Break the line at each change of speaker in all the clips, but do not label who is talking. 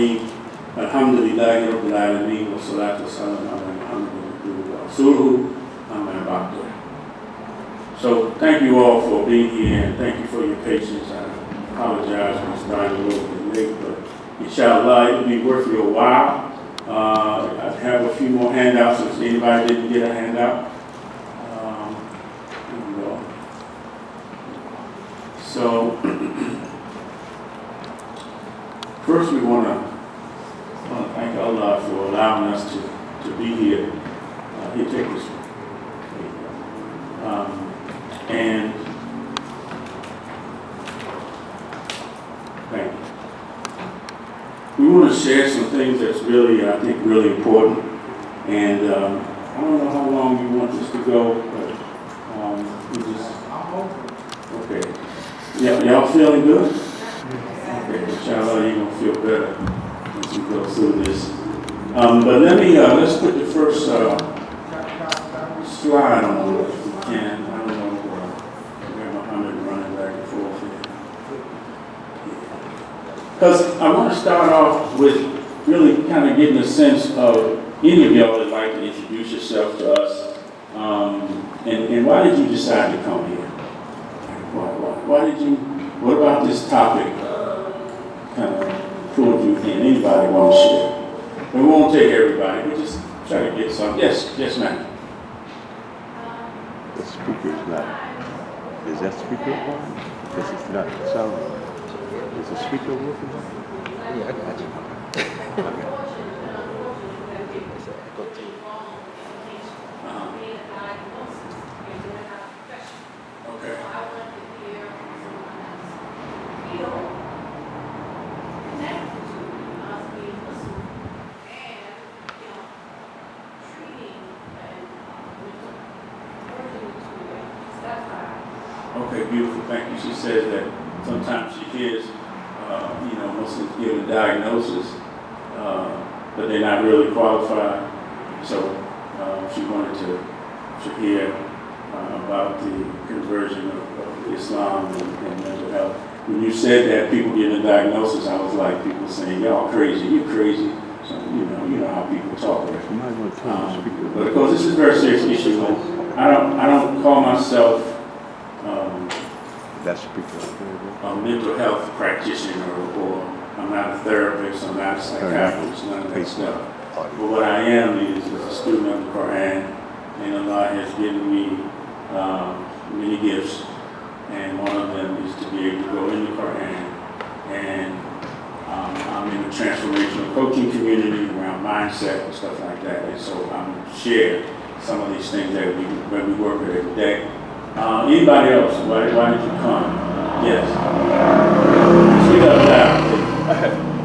Rahim. Alhamdulillahi Rabbil Alameen wa salatu wa salam ala Muhammadin wa Rasuluhu amma ba'du. So thank you all for being here and thank you for your patience. I apologize for starting a little bit late, but inshallah it'll be worth your while. I have a few more handouts if anybody didn't get a handout. So first we want to thank Allah for allowing us to be here. Here, take this one. And thank you. We want to share some things that's really, I think, really important. And I don't know how long you want this to go, but we just, okay. Yeah, y'all feeling good? Okay, inshallah, you're going to feel better as we go through this. But let's put the first slide on if we can. I don't know, we have Muhammad running back and forth here. Because I want to start off with really kind of getting a sense of any of y'all that like to introduce yourself to us. And why did you decide to come here? Why did you, what about this topic kind of pulled you in? Anybody want to share? We won't take everybody, we'll just try to get some. Yes, ma'am.
The speaker is not, is that speaker on? Because it's not sounding. Is the speaker working?
Yeah, I got you. Okay.
Okay, beautiful, thank you. She says that sometimes she hears, Muslims give a diagnosis, but they're not really qualified. So she wanted to hear about the conversion of Islam and mental health. When you said that people give a diagnosis, I was like people saying, y'all crazy, you crazy. So, you know how people talk. But of course, this is a very serious issue. I don't call myself a mental health practitioner, or I'm not a therapist, I'm not a psychiatrist, none of that stuff. But what I am is a student of the Quran, and Allah has given me many gifts, and one of them is to be able to go in the Quran, and I'm in the transformational coaching community around mindset and stuff like that, and so I'm share some of these things that we work with every day. Anybody else? Why did you come? Yes. Speak up loud.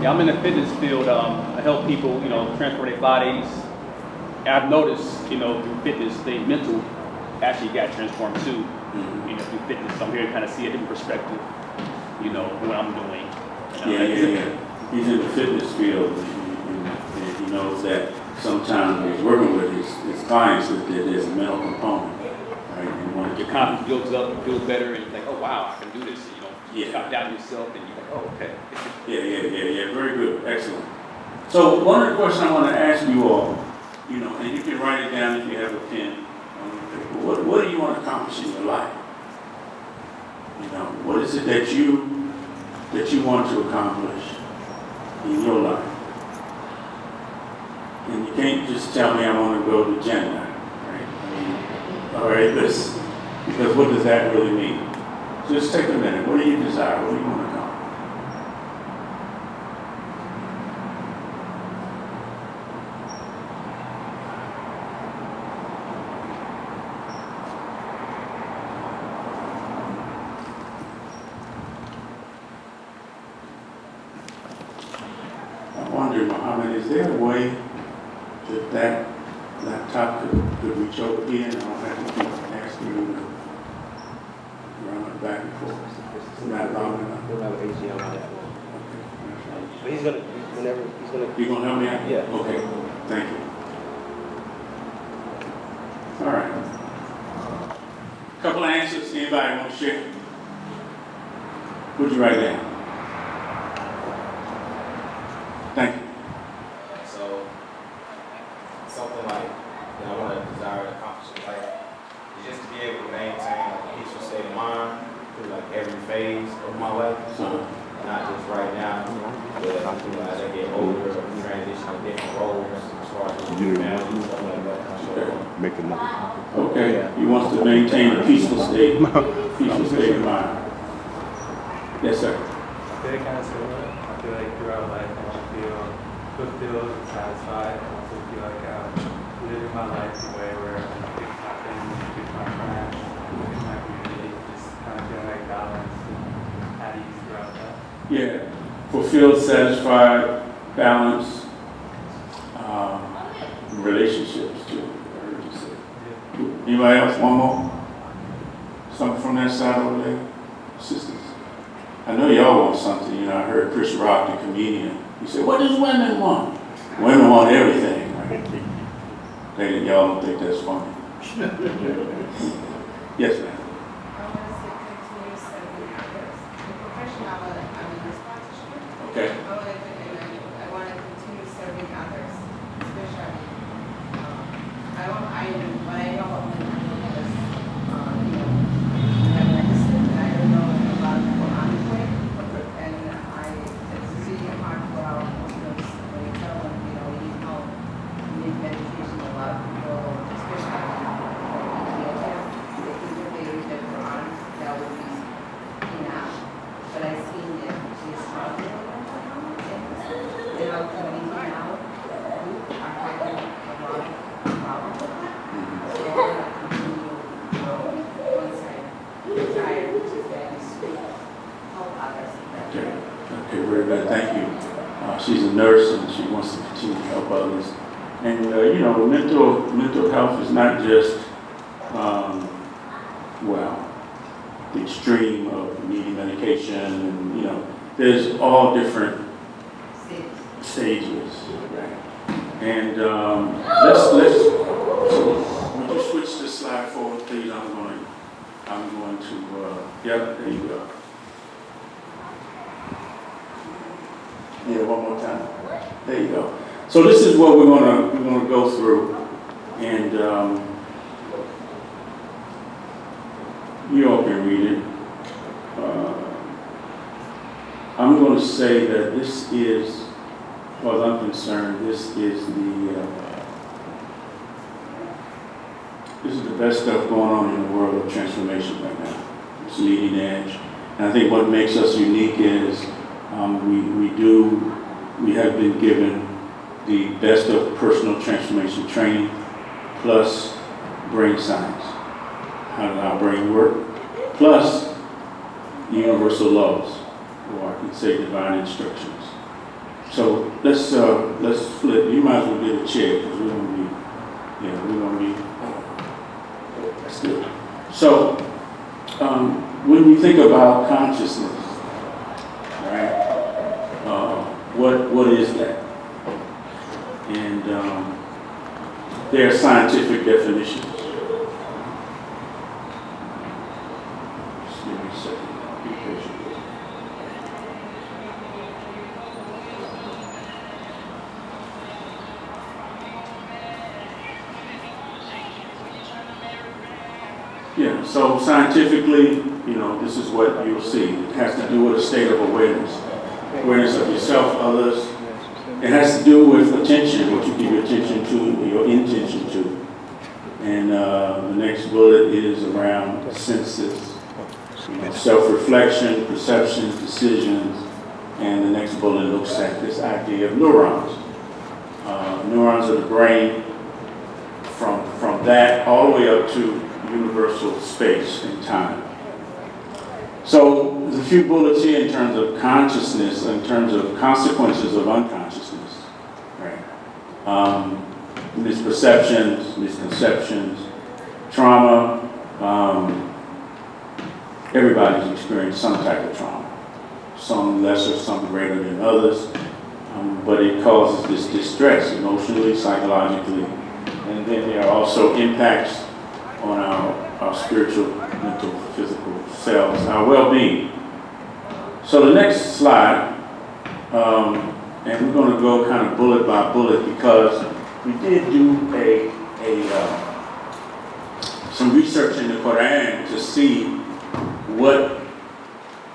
Yeah, I'm in the fitness field. I help people, transfer their bodies. And I've noticed, through fitness, their mental actually got transformed too. Through fitness. So I'm here to kind of see a different perspective, what I'm doing.
Yeah. He's in the fitness field, and he knows that sometimes when he's working with his clients, that there's a mental component. Right?
Your confidence builds up, you feel better, and you're like, oh wow, I can do this. You stop doubting yourself, and you're like, oh, okay.
Yeah, very good, excellent. So one of the questions I want to ask you all, and you can write it down if you have a pen. What do you want to accomplish in your life? What is it that you want to accomplish in your life? And you can't just tell me I want to go to Jannah, right? All right, listen, because what does that really mean? Just take a minute. What do you desire? What do you want to accomplish? I wonder, Muhammad, is there a way that laptop could reach over here and I don't have to keep asking you to run it back and forth? Not long enough.
We'll have an HDMI on that one. But he's gonna
You gonna help me out?
Yeah.
Okay, thank you. All right. Couple of answers. Anybody want to share? What'd you write down? Thank you.
So, something like that I want to desire to accomplish in life is just to be able to maintain like a peaceful state of mind through like every phase of my life.
So,
Not just right now, but as I get older, transition to different roles as far as family and stuff like that. So,
Make another.
okay, he wants to maintain a peaceful state of mind. Yes, sir.
I feel kind of similar. I feel like throughout life I want to feel fulfilled and satisfied. I also feel like I'm living my life in a way where things happen, with my friends, with my community, just kind of feeling like balance and at ease throughout that.
Yeah, fulfilled, satisfied, balance, relationships too. I heard you say. Anybody else? One more? Something from that side over there? Sisters. I know y'all want something. You know, I heard Chris Rock, the comedian. He said, what does women want? Women want everything. Right? Y'all don't think that's funny. Yes, ma'am.
I want to say continue serving others. The profession I'm in this practitioner.
Okay.
I want to continue serving others, especially. When I know about mental illness, I'm registered and I don't know a lot of people on the way. And it's really hard for our Muslims when we tell them, you need help, you need medication. A lot of people, especially Ethiopia, they think if they read the Quran, that would be enough. But I've seen that they struggle with mental illness. In our community now, we are having a lot of problems with that. So I want to continue, once I retire, which is very sweet, help others.
Okay. Okay, very good. Thank you. She's a nurse and she wants to continue to help others. And mental health is not just the extreme of needing medication, and there's all different stages. And let's would you switch the slide forward, please? I'm going to there you go. Yeah, one more time. There you go. So this is what we're gonna go through, and you all can read it. I'm going to say that this is, as far as I'm concerned, this is the best stuff going on in the world of transformation right now. It's leading edge, and I think what makes us unique is we have been given the best of personal transformation training, plus brain science, how does our brain work, plus universal laws, or I can say divine instructions. So let's flip. You might as well get a chair because we're gonna be. That's good. So when you think about consciousness, right? What is that? And there are scientific definitions. Just give me a second. Be patient. Yeah, so scientifically, this is what you'll see. It has to do with a state of awareness. Awareness of yourself, others. It has to do with attention, what you give your attention to, your intention to. And the next bullet is around senses, self-reflection, perceptions, decisions. And the next bullet looks at this idea of neurons. Neurons of the brain, from that all the way up to universal space and time. So there's a few bullets here in terms of consciousness, in terms of consequences of unconsciousness. Right? Misperceptions, misconceptions, trauma. Everybody's experienced some type of trauma. Some lesser, some greater than others. But it causes this distress emotionally, psychologically. And then there are also impacts on our spiritual, mental, physical selves, our well-being. So the next slide And we're going to go kind of bullet by bullet because we did do some research in the Quran to see what,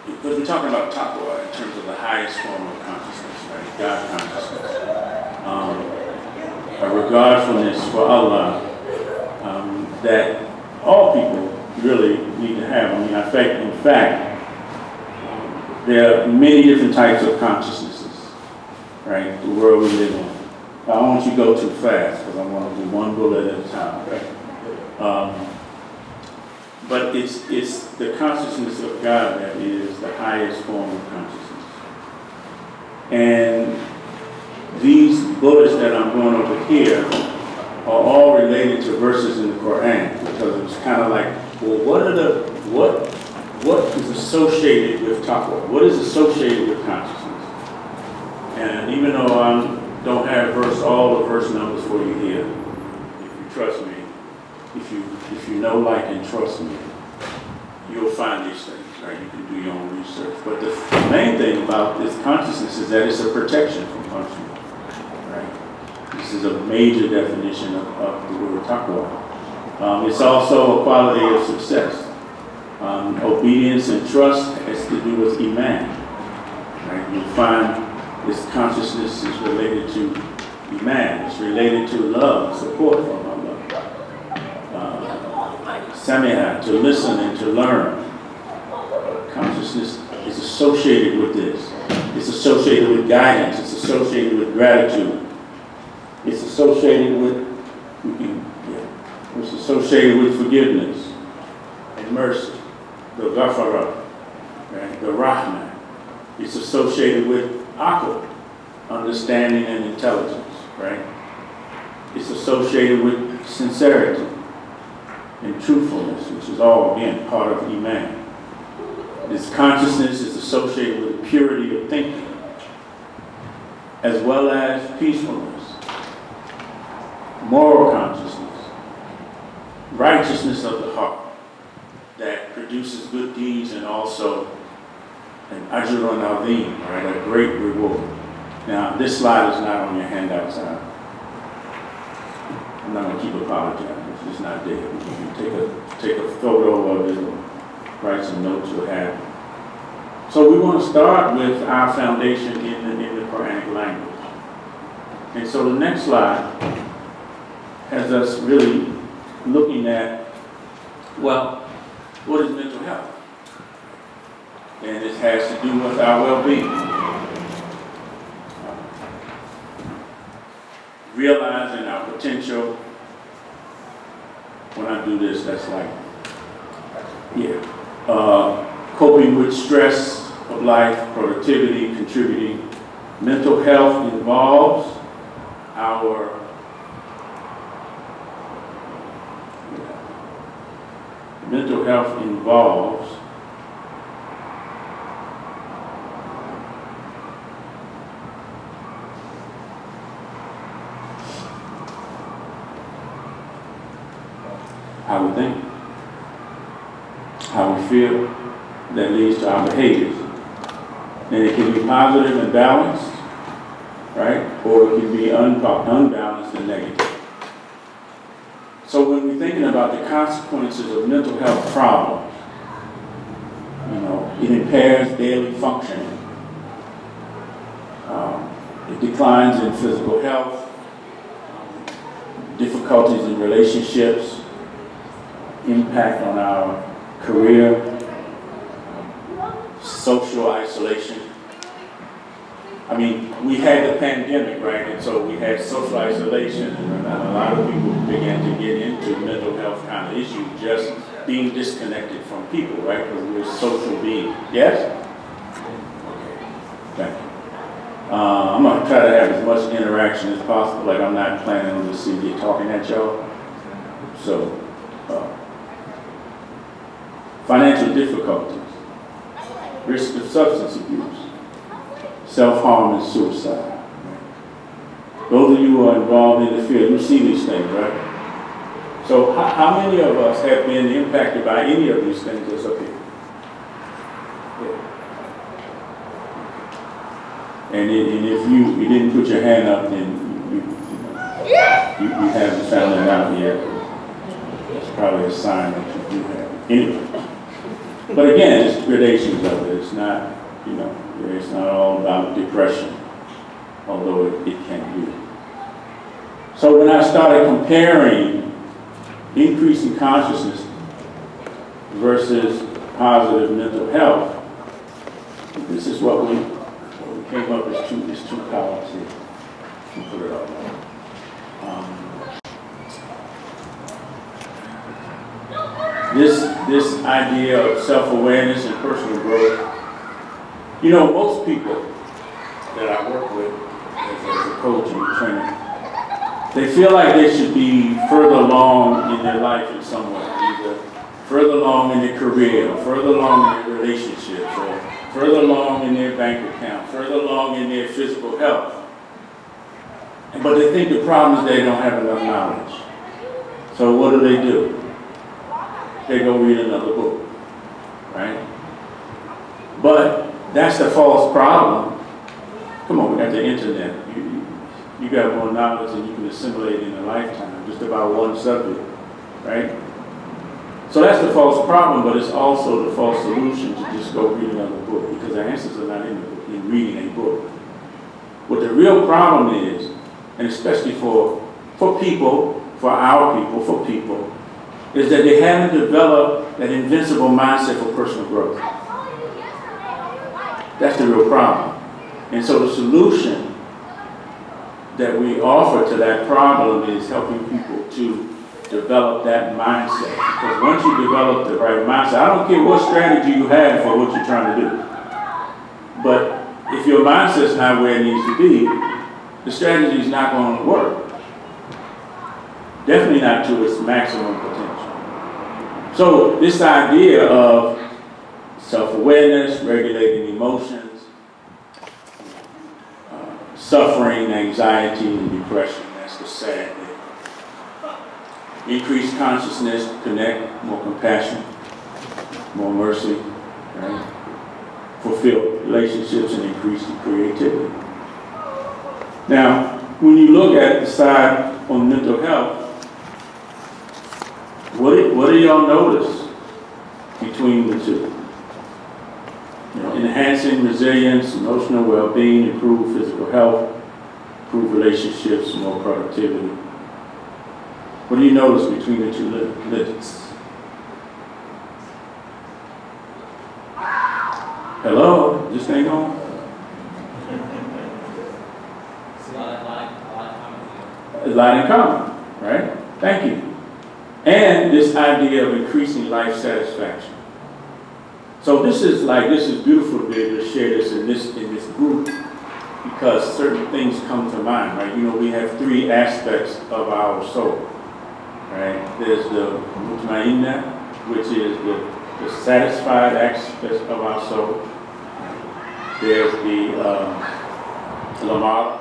because we're talking about taqwa in terms of the highest form of consciousness, right? God consciousness. A regardfulness for Allah that all people really need to have. I mean, in fact, there are many different types of consciousnesses, right? The world we live in. I don't want you to go too fast because I want to do one bullet at a time, right? But it's the consciousness of God that is the highest form of consciousness. And these bullets that I'm going over here are all related to verses in the Quran because it's kind of like, well, what is associated with taqwa? What is associated with consciousness? And even though I don't have all the verse numbers for you here, if you trust me, if you know, like, and trust me, you'll find these things, right? You can do your own research. But the main thing about this consciousness is that it's a protection from punishment, right? This is a major definition of the word taqwa. It's also a quality of success. Obedience and trust has to do with iman, right? You find this consciousness is related to iman. It's related to love, support from Allah. Samiha, to listen and to learn. Consciousness is associated with this. It's associated with guidance. It's associated with gratitude. It's associated with forgiveness and mercy. The ghafara, right? The rahmah. It's associated with aql, understanding and intelligence, right? It's associated with sincerity and truthfulness, which is all, again, part of iman. This consciousness is associated with purity of thinking, as well as peacefulness, moral consciousness, righteousness of the heart that produces good deeds and also an ajrun azim, right, a great reward. Now, this slide is not on your handouts. I'm not going to keep apologizing. It's not there. You can take a photo of it or write some notes or have it. So we want to start with our foundation in the Quranic language. And so the next slide has us really looking at, well, what is mental health? And it has to do with our well-being. Realizing our potential. When I do this, that's like, coping with stress of life, productivity, contributing. Mental health involves our how we think, how we feel, that leads to our behaviors. And it can be positive and balanced, right? Or it can be unbalanced and negative. So when we're thinking about the consequences of mental health problems, it impairs daily functioning. It declines in physical health, difficulties in relationships, impact on our career, social isolation. I mean, we had the pandemic, right? And so we had social isolation, and a lot of people began to get into mental health kind of issues, just being disconnected from people, right? Because we're social beings. Yes? Thank you. I'm going to try to have as much interaction as possible. Like, I'm not planning on just sitting here talking at y'all. So, financial difficulties, risk of substance abuse, self-harm and suicide. Those of you who are involved in the field, you see these things, right? So how many of us have been impacted by any of these things that's up here? Yeah. And if you didn't put your hand up, then you haven't found it out yet. It's probably a sign that you do have it. Anyway. But again, it's gradations of it. It's not, it's not all about depression, although it can be. So when I started comparing increasing consciousness versus positive mental health, this is what we came up as two columns here. We'll put it up. This idea of self-awareness and personal growth, most people that I work with as a coach and trainer, they feel like they should be further along in their life in some way, either further along in their career, or further along in their relationships, or further along in their bank account, further along in their physical health. But they think the problem is they don't have enough knowledge. So what do? They go read another book, right? But that's the false problem. Come on, we got the internet. You got more knowledge than you can assimilate in a lifetime, just about one subject, right? So that's the false problem, but it's also the false solution to just go read another book, because the answers are not in reading a book. What the real problem is, and especially for people, for people, is that they haven't developed that invincible mindset for personal growth. That's the real problem. And so the solution that we offer to that problem is helping people to develop that mindset. Because once you develop the right mindset, I don't care what strategy you have for what you're trying to do. But if your mindset's not where it needs to be, the strategy is not going to work. Definitely not to its maximum potential. So this idea of self-awareness, regulating emotions, suffering, anxiety, and depression, that's the sad thing. Increased consciousness, connect, more compassion, more mercy, right? Fulfill relationships and increase the creativity. Now, when you look at the side on mental health, what do y'all notice between the two? Enhancing resilience, emotional well-being, improve physical health, improve relationships, more productivity. What do you notice between the two lists? Hello? This thing on? A lot in common, right? Thank you. And this idea of increasing life satisfaction. So this is beautiful to be able to share this in this group, because certain things come to mind, right? We have three aspects of our soul, right? There's the mutmainna, which is the satisfied aspect of our soul. There's the lamara,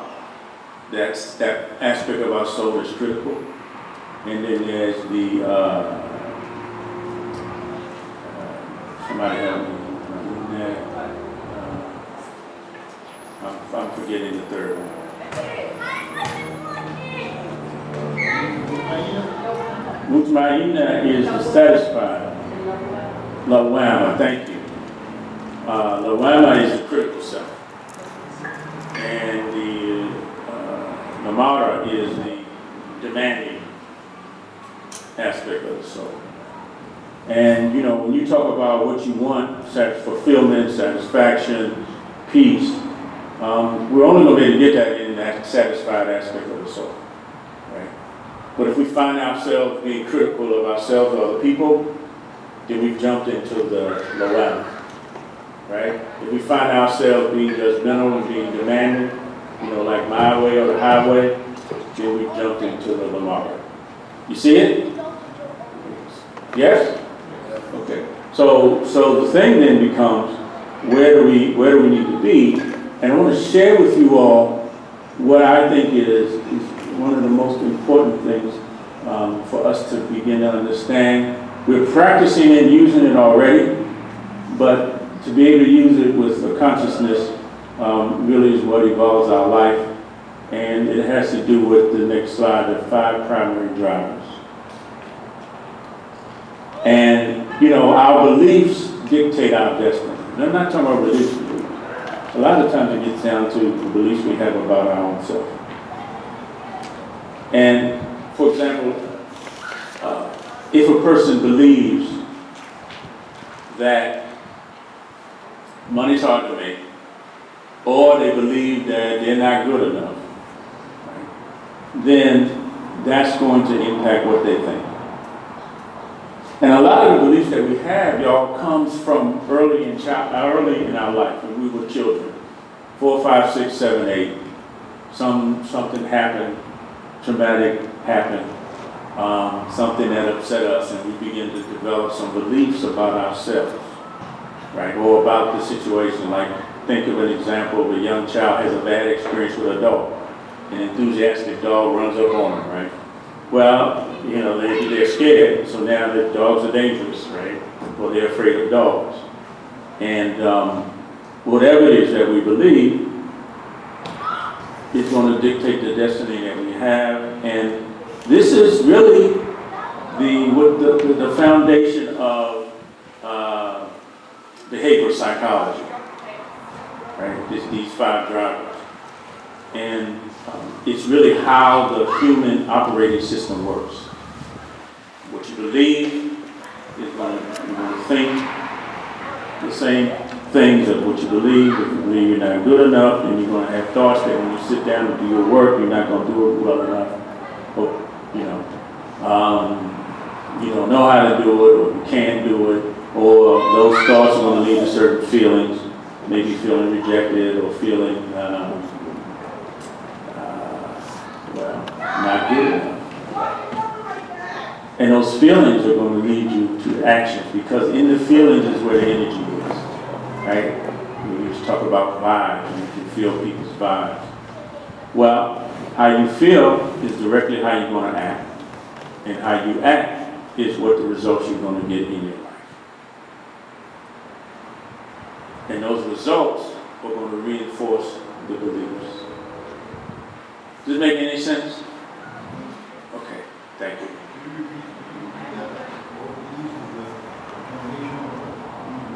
that's that aspect of our soul that's critical. And then there's the, somebody help me, I'm forgetting the third one. Mutmainna is the satisfied. Lawama, thank you. Lawama is the critical self. And the lamara is the demanding aspect of the soul. And when you talk about what you want, fulfillment, satisfaction, peace, we're only going to be able to get that in that satisfied aspect of the soul, right? But if we find ourselves being critical of ourselves or other people, then we've jumped into the low, right? If we find ourselves being judgmental and being demanding, like my way or the highway, then we've jumped into the lamara. You see it? Yes? Okay. So the thing then becomes, where do we need to be? And I want to share with you all what I think is one of the most important things for us to begin to understand. We're practicing and using it already, but to be able to use it with a consciousness really is what evolves our life. And it has to do with the next slide, the 5 primary drivers. And, our beliefs dictate our destiny. And I'm not talking about religious beliefs. A lot of times it gets down to the beliefs we have about our own self. And, for example, if a person believes that money's hard to make, or they believe that they're not good enough, right, then that's going to impact what they think. And a lot of the beliefs that we have, y'all, comes from early in our life, when we were children. 4, 5, 6, 7, 8. Something happened, traumatic happened, something that upset us, and we begin to develop some beliefs about ourselves, right? Or about the situation. Like, think of an example of a young child has a bad experience with a dog. An enthusiastic dog runs up on him, right? Well, they're scared, so now the dogs are dangerous, right? Or they're afraid of dogs. And whatever it is that we believe is going to dictate the destiny that we have. And this is really the foundation of behavioral psychology, right? These 5 drivers. And it's really how the human operating system works. What you believe is going to think the same things of what you believe. If you believe you're not good enough, then you're going to have thoughts that when you sit down and do your work, you're not going to do it well enough. Or, you don't know how to do it, or you can't do it, or those thoughts are going to lead to certain feelings, maybe feeling rejected or feeling not good enough. And those feelings are going to lead you to actions, because in the feelings is where the energy is, right? We used to talk about vibes, and you can feel people's vibes. Well, how you feel is directly how you're going to act. And how you act is what the results you're going to get in your life. And those results are going to reinforce the beliefs. Does it make any sense? Okay, thank you.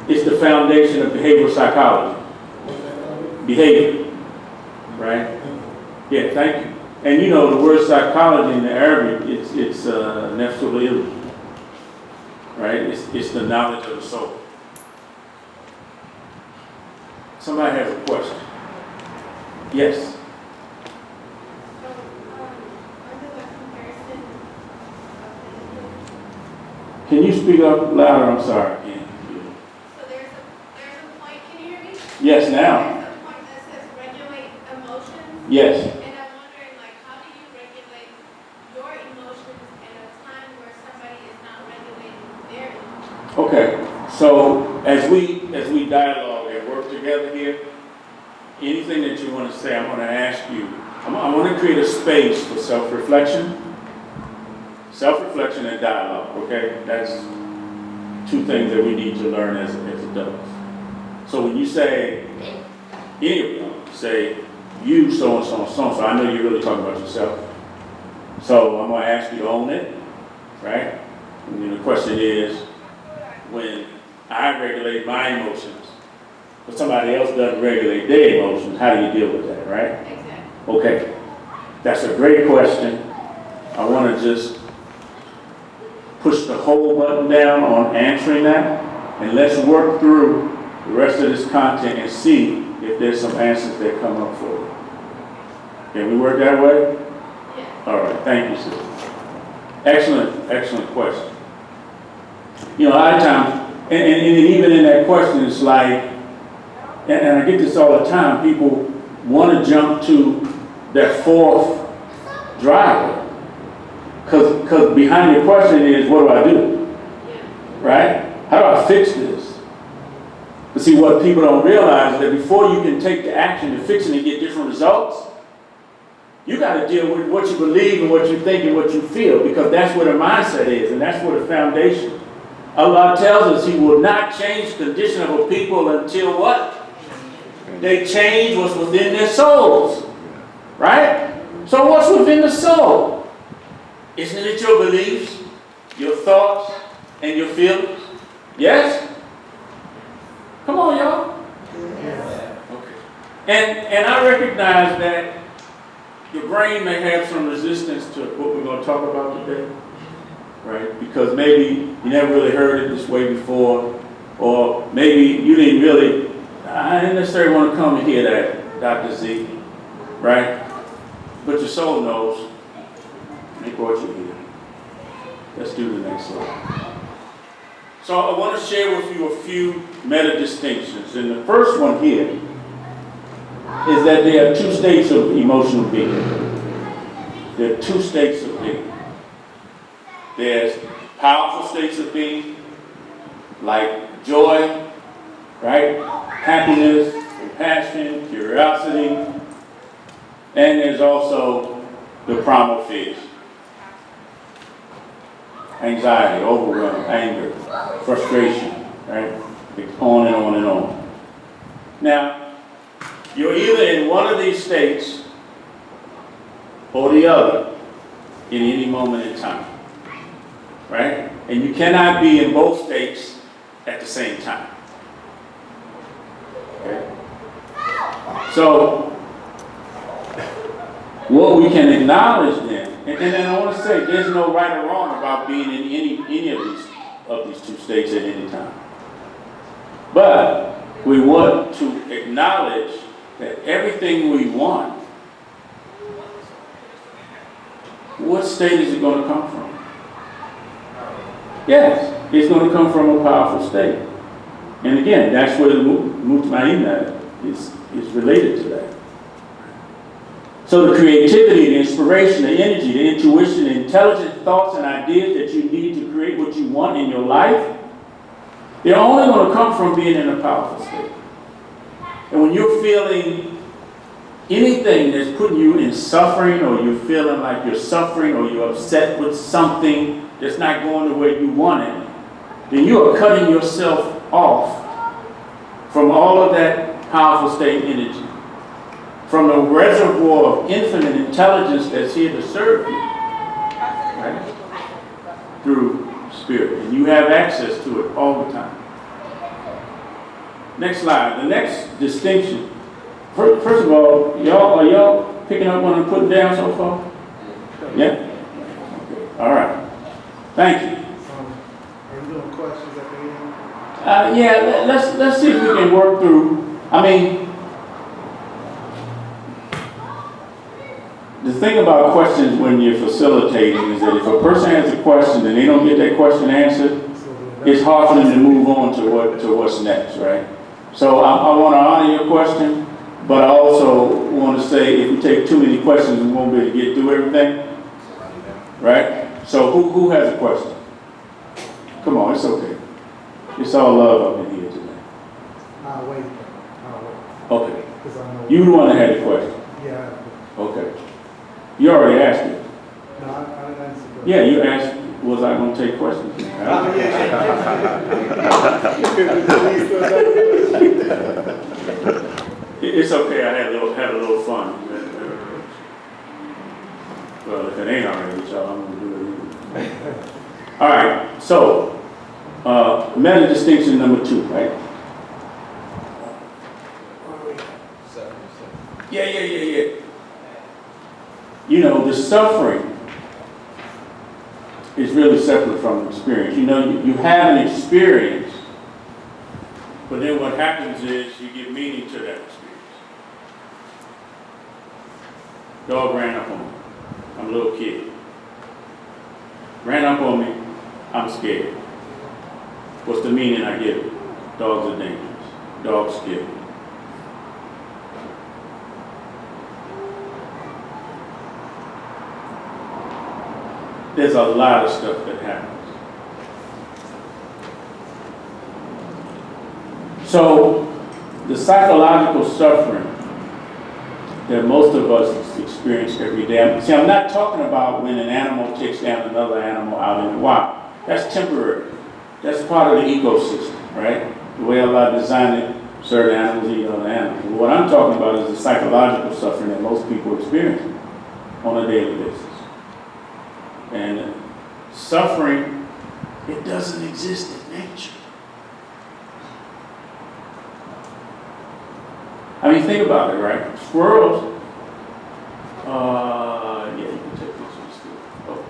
It's the foundation of behavioral psychology. Behavior, right? Yeah, thank you. And the word psychology in the Arabic, it's nafsul ilm, right? It's the knowledge of the soul. Somebody has a question. Yes. Can you speak up louder? I'm sorry.
So there's a point, can you hear me?
Yes, now.
There's a point that says regulate emotions.
Yes.
And I'm wondering, how do you regulate your emotions in a time where somebody is not regulating their emotions?
Okay. So as we dialogue and work together here, anything that you want to say, I'm going to ask you. I want to create a space for self-reflection. Self-reflection and dialogue, okay? That's 2 things that we need to learn as adults. So when you say, any of them, say, you so-and-so and so-and-so, I know you're really talking about yourself. So I'm going to ask you to own it, right? And then the question is, when I regulate my emotions, but somebody else doesn't regulate their emotions, how do you deal with that, right?
Exactly.
Okay, that's a great question. I want to just push the hold button down on answering that, and let's work through the rest of this content and see if there's some answers that come up for you. Can we work that way?
Yeah.
All right, thank you, sister. Excellent question. A lot of times, and even in that question, it's like, and I get this all the time, people want to jump to that 4th driver. Because behind your question is, what do I do? Right? How do I fix this? But see, what people don't realize is that before you can take the action to fix it and get different results, you got to deal with what you believe and what you think and what you feel, because that's where the mindset is, and that's where the foundation. Allah tells us He will not change the condition of a people until what? They change what's within their souls. Right? So what's within the soul? Isn't it your beliefs, your thoughts, and your feelings? Yes? Come on, y'all. Okay. And I recognize that your brain may have some resistance to what we're going to talk about today. Right? Because maybe you never really heard it this way before, or maybe you didn't really, I didn't necessarily want to come and hear that, Dr. Z, right? But your soul knows. They brought you here. Let's do the next slide. So I want to share with you a few meta distinctions. And the first one here is that there are two states of emotional being. There are two states of being. There's powerful states of being, like joy, right? Happiness, compassion, curiosity. And there's also the primal fears. Anxiety, overwhelm, anger, frustration, right? On and on and on. Now, you're either in one of these states or the other in any moment in time. Right? And you cannot be in both states at the same time. Okay? So, what we can acknowledge then, and then I want to say there's no right or wrong about being in any of these two states at any time. But we want to acknowledge that everything we want, what state is it going to come from? Yes, it's going to come from a powerful state. And again, that's where the mutmainna is related to that. So the creativity, the inspiration, the energy, the intuition, the intelligent thoughts and ideas that you need to create what you want in your life, they're only going to come from being in a powerful state. And when you're feeling anything that's putting you in suffering, or you're feeling like you're suffering, or you're upset with something that's not going the way you want it, then you are cutting yourself off from all of that powerful state energy, from the reservoir of infinite intelligence that's here to serve you, right? Through spirit. And you have access to it all the time. Next slide. The next distinction. First of all, are y'all picking up what I'm putting down so far? Yeah? Okay. All right. Thank you.
Are you doing questions at the end?
Yeah, let's see if we can work through. I mean, the thing about questions when you're facilitating is that if a person has a question and they don't get that question answered, it's hard for them to move on to what's next, right? So I want to honor your question, but I also want to say if we take too many questions, we won't be able to get through everything, right? So who has a question? Come on, it's okay. It's all love up in here today.
I'll wait.
Okay.
Because I know.
You the one that had the question.
Yeah.
Okay. You already asked it.
No, I didn't answer the question.
Yeah, you asked, was I going to take questions? It's okay, I had a little fun. Well, if it ain't already, y'all, I'm going to do it either. All right, so, meta distinction number 2, right? Yeah. You know, the suffering is really separate from the experience. You know, you have an experience, but then what happens is you give meaning to that experience. Dog ran up on me. I'm a little kid. Ran up on me. I'm scared. What's the meaning I give it? Dogs are dangerous. Dogs scare. There's a lot of stuff that happens. So, the psychological suffering that most of us experience every day. See, I'm not talking about when an animal takes down another animal out in the wild. That's temporary. That's part of the ecosystem, right? The way Allah designed it certain animals eat other animals. What I'm talking about is the psychological suffering that most people experience on a daily basis. And suffering, it doesn't exist in nature. I mean, think about it, right? Squirrels, yeah, you can take this one still. Oh.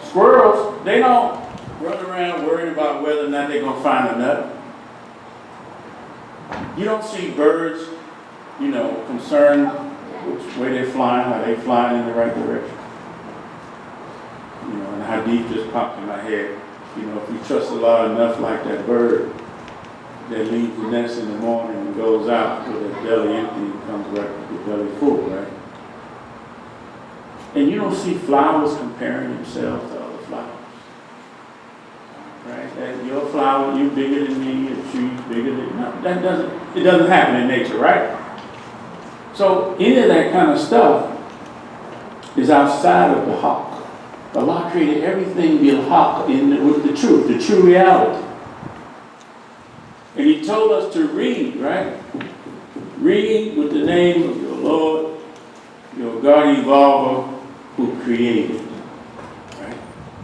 Squirrels, they don't run around worrying about whether or not they're going to find a nut. You don't see birds, concerned which way they're flying, are they flying in the right direction? And how deep just popped in my head. If you trust a lot enough like that bird that leaves the nest in the morning and goes out with a belly empty and comes back with the belly full, right? And you don't see flowers comparing themselves to other flowers. Right? That your flower, you're bigger than me, the tree's bigger than no, it doesn't happen in nature, right? So any of that kind of stuff is outside of the hawk. Allah created everything bil haqq with the true reality. And He told us to read, right? Read with the name of your Lord, your God Evolver, who created. Right?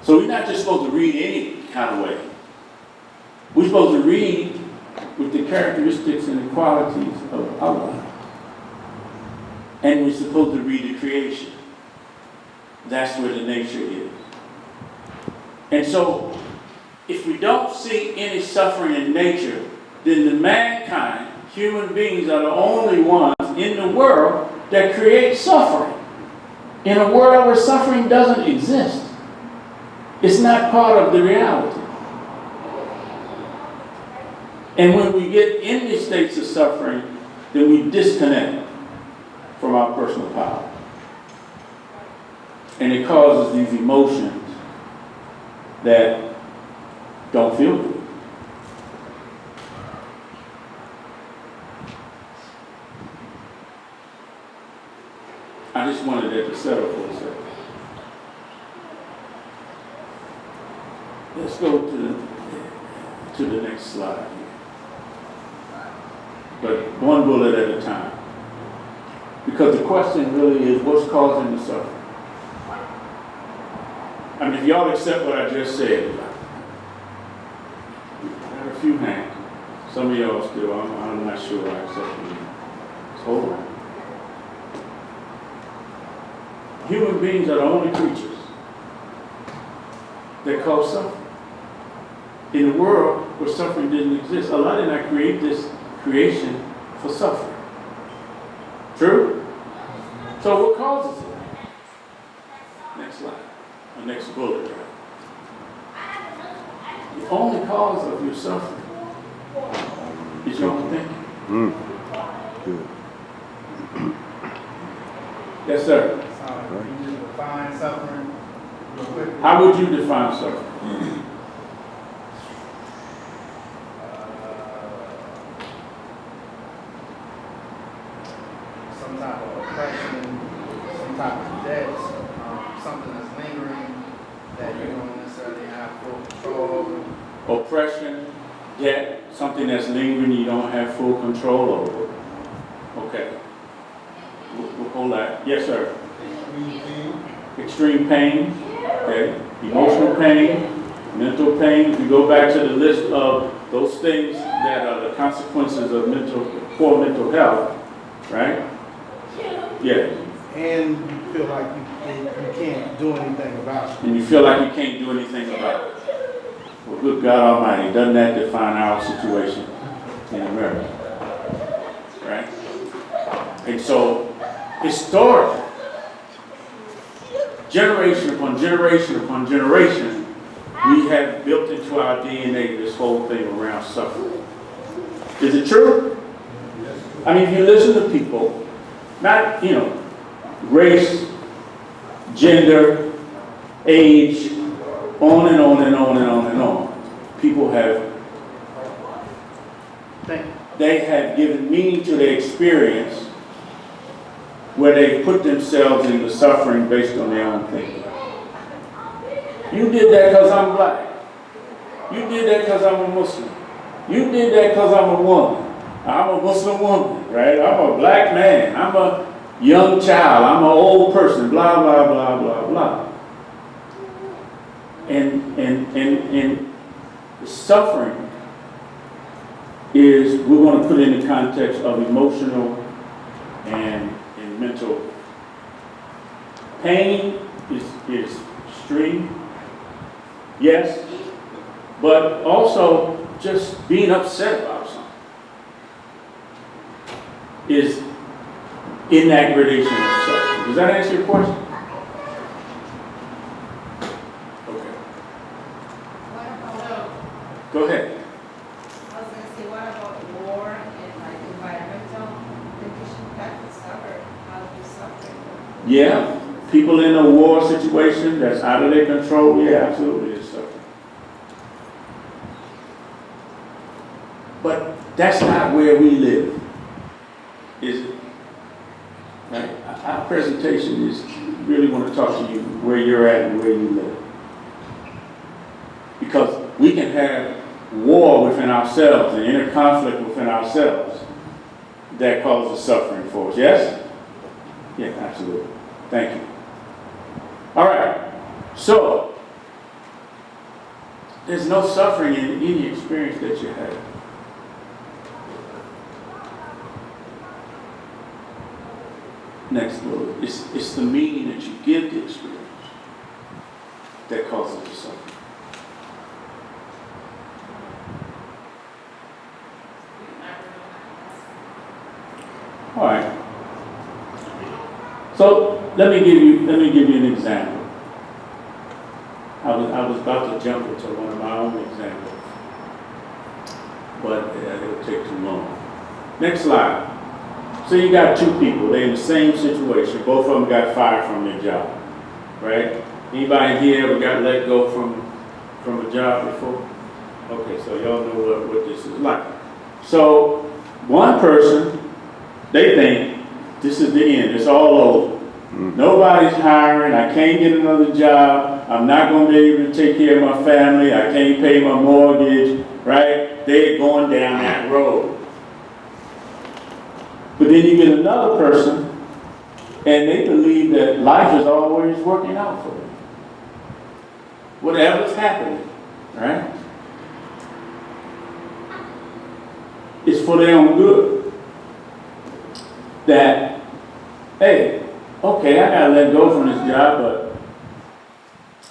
So we're not just supposed to read any kind of way. We're supposed to read with the characteristics and the qualities of Allah. And we're supposed to read the creation. That's where the nature is. And so, if we don't see any suffering in nature, then the mankind, human beings, are the only ones in the world that create suffering. In a world where suffering doesn't exist. It's not part of the reality. And when we get in these states of suffering, then we disconnect from our personal power. And it causes these emotions that don't feel good. I just wanted that to settle for a second. Let's go to the next slide here. But one bullet at a time. Because the question really is, what's causing the suffering? I mean, if y'all accept what I just said, I have a few hands. Some of y'all still, I'm not sure I accept it. So hold on. Human beings are the only creatures that cause suffering. In a world where suffering didn't exist, Allah did not create this creation for suffering. True? So what causes it? Next slide. Or next bullet. The only cause of your suffering is your own thinking.
Good.
Yes, sir.
Can you define suffering real quick?
How would you define suffering?
Some type of oppression, some type of debt, something that's lingering that you don't necessarily have full control over.
Oppression, debt, something that's lingering you don't have full control over. Okay. We'll hold that. Yes, sir. Extreme pain, okay, emotional pain, mental pain. If you go back to the list of those things that are the consequences of poor mental health, right? Yeah.
And you feel like you can't do anything about it.
And you feel like you can't do anything about it. Well, good God Almighty, doesn't that define our situation in America? Right? And so, historically, generation upon generation upon generation, we have built into our DNA this whole thing around suffering. Is it true? I mean, if you listen to people, not, race, gender, age, on and on and on and on and on, people they have given meaning to their experience where they put themselves in the suffering based on their own thinking. You did that because I'm black. You did that because I'm a Muslim. You did that because I'm a woman. I'm a Muslim woman, right? I'm a black man. I'm a young child. I'm an old person, blah, blah, blah, blah, blah. And the suffering is, we're going to put it in the context of emotional and mental. Pain is extreme, yes, but also just being upset about something is in that gradation of suffering. Does that answer your question? Okay.
What about,
Go ahead.
I was gonna say, what about war and like environmental conditions that could suffer, how do you suffer?
Yeah, people in a war situation that's out of their control, yeah, absolutely, it's suffering. But that's not where we live, is it? Right? Our presentation is, really want to talk to you where you're at and where you live. Because we can have war within ourselves and inner conflict within ourselves that causes suffering for us, yes? Yeah, absolutely. Thank you. All right, so there's no suffering in any experience that you have. Next word, it's the meaning that you give the experience that causes the suffering. All right. So let me give you an example. I was about to jump into one of my own examples, but it'll take too long. Next slide. So you got two people, they're in the same situation, both of them got fired from their job, right? Anybody here ever got let go from a job before? Okay, so y'all know what this is like. So one person, they think this is the end, it's all over. Nobody's hiring, I can't get another job, I'm not going to be able to take care of my family, I can't pay my mortgage, right? They're going down that road. But then you get another person, and they believe that life is always working out for them. Whatever's happening, right? It's for their own good. That, hey, okay, I gotta let go from this job, but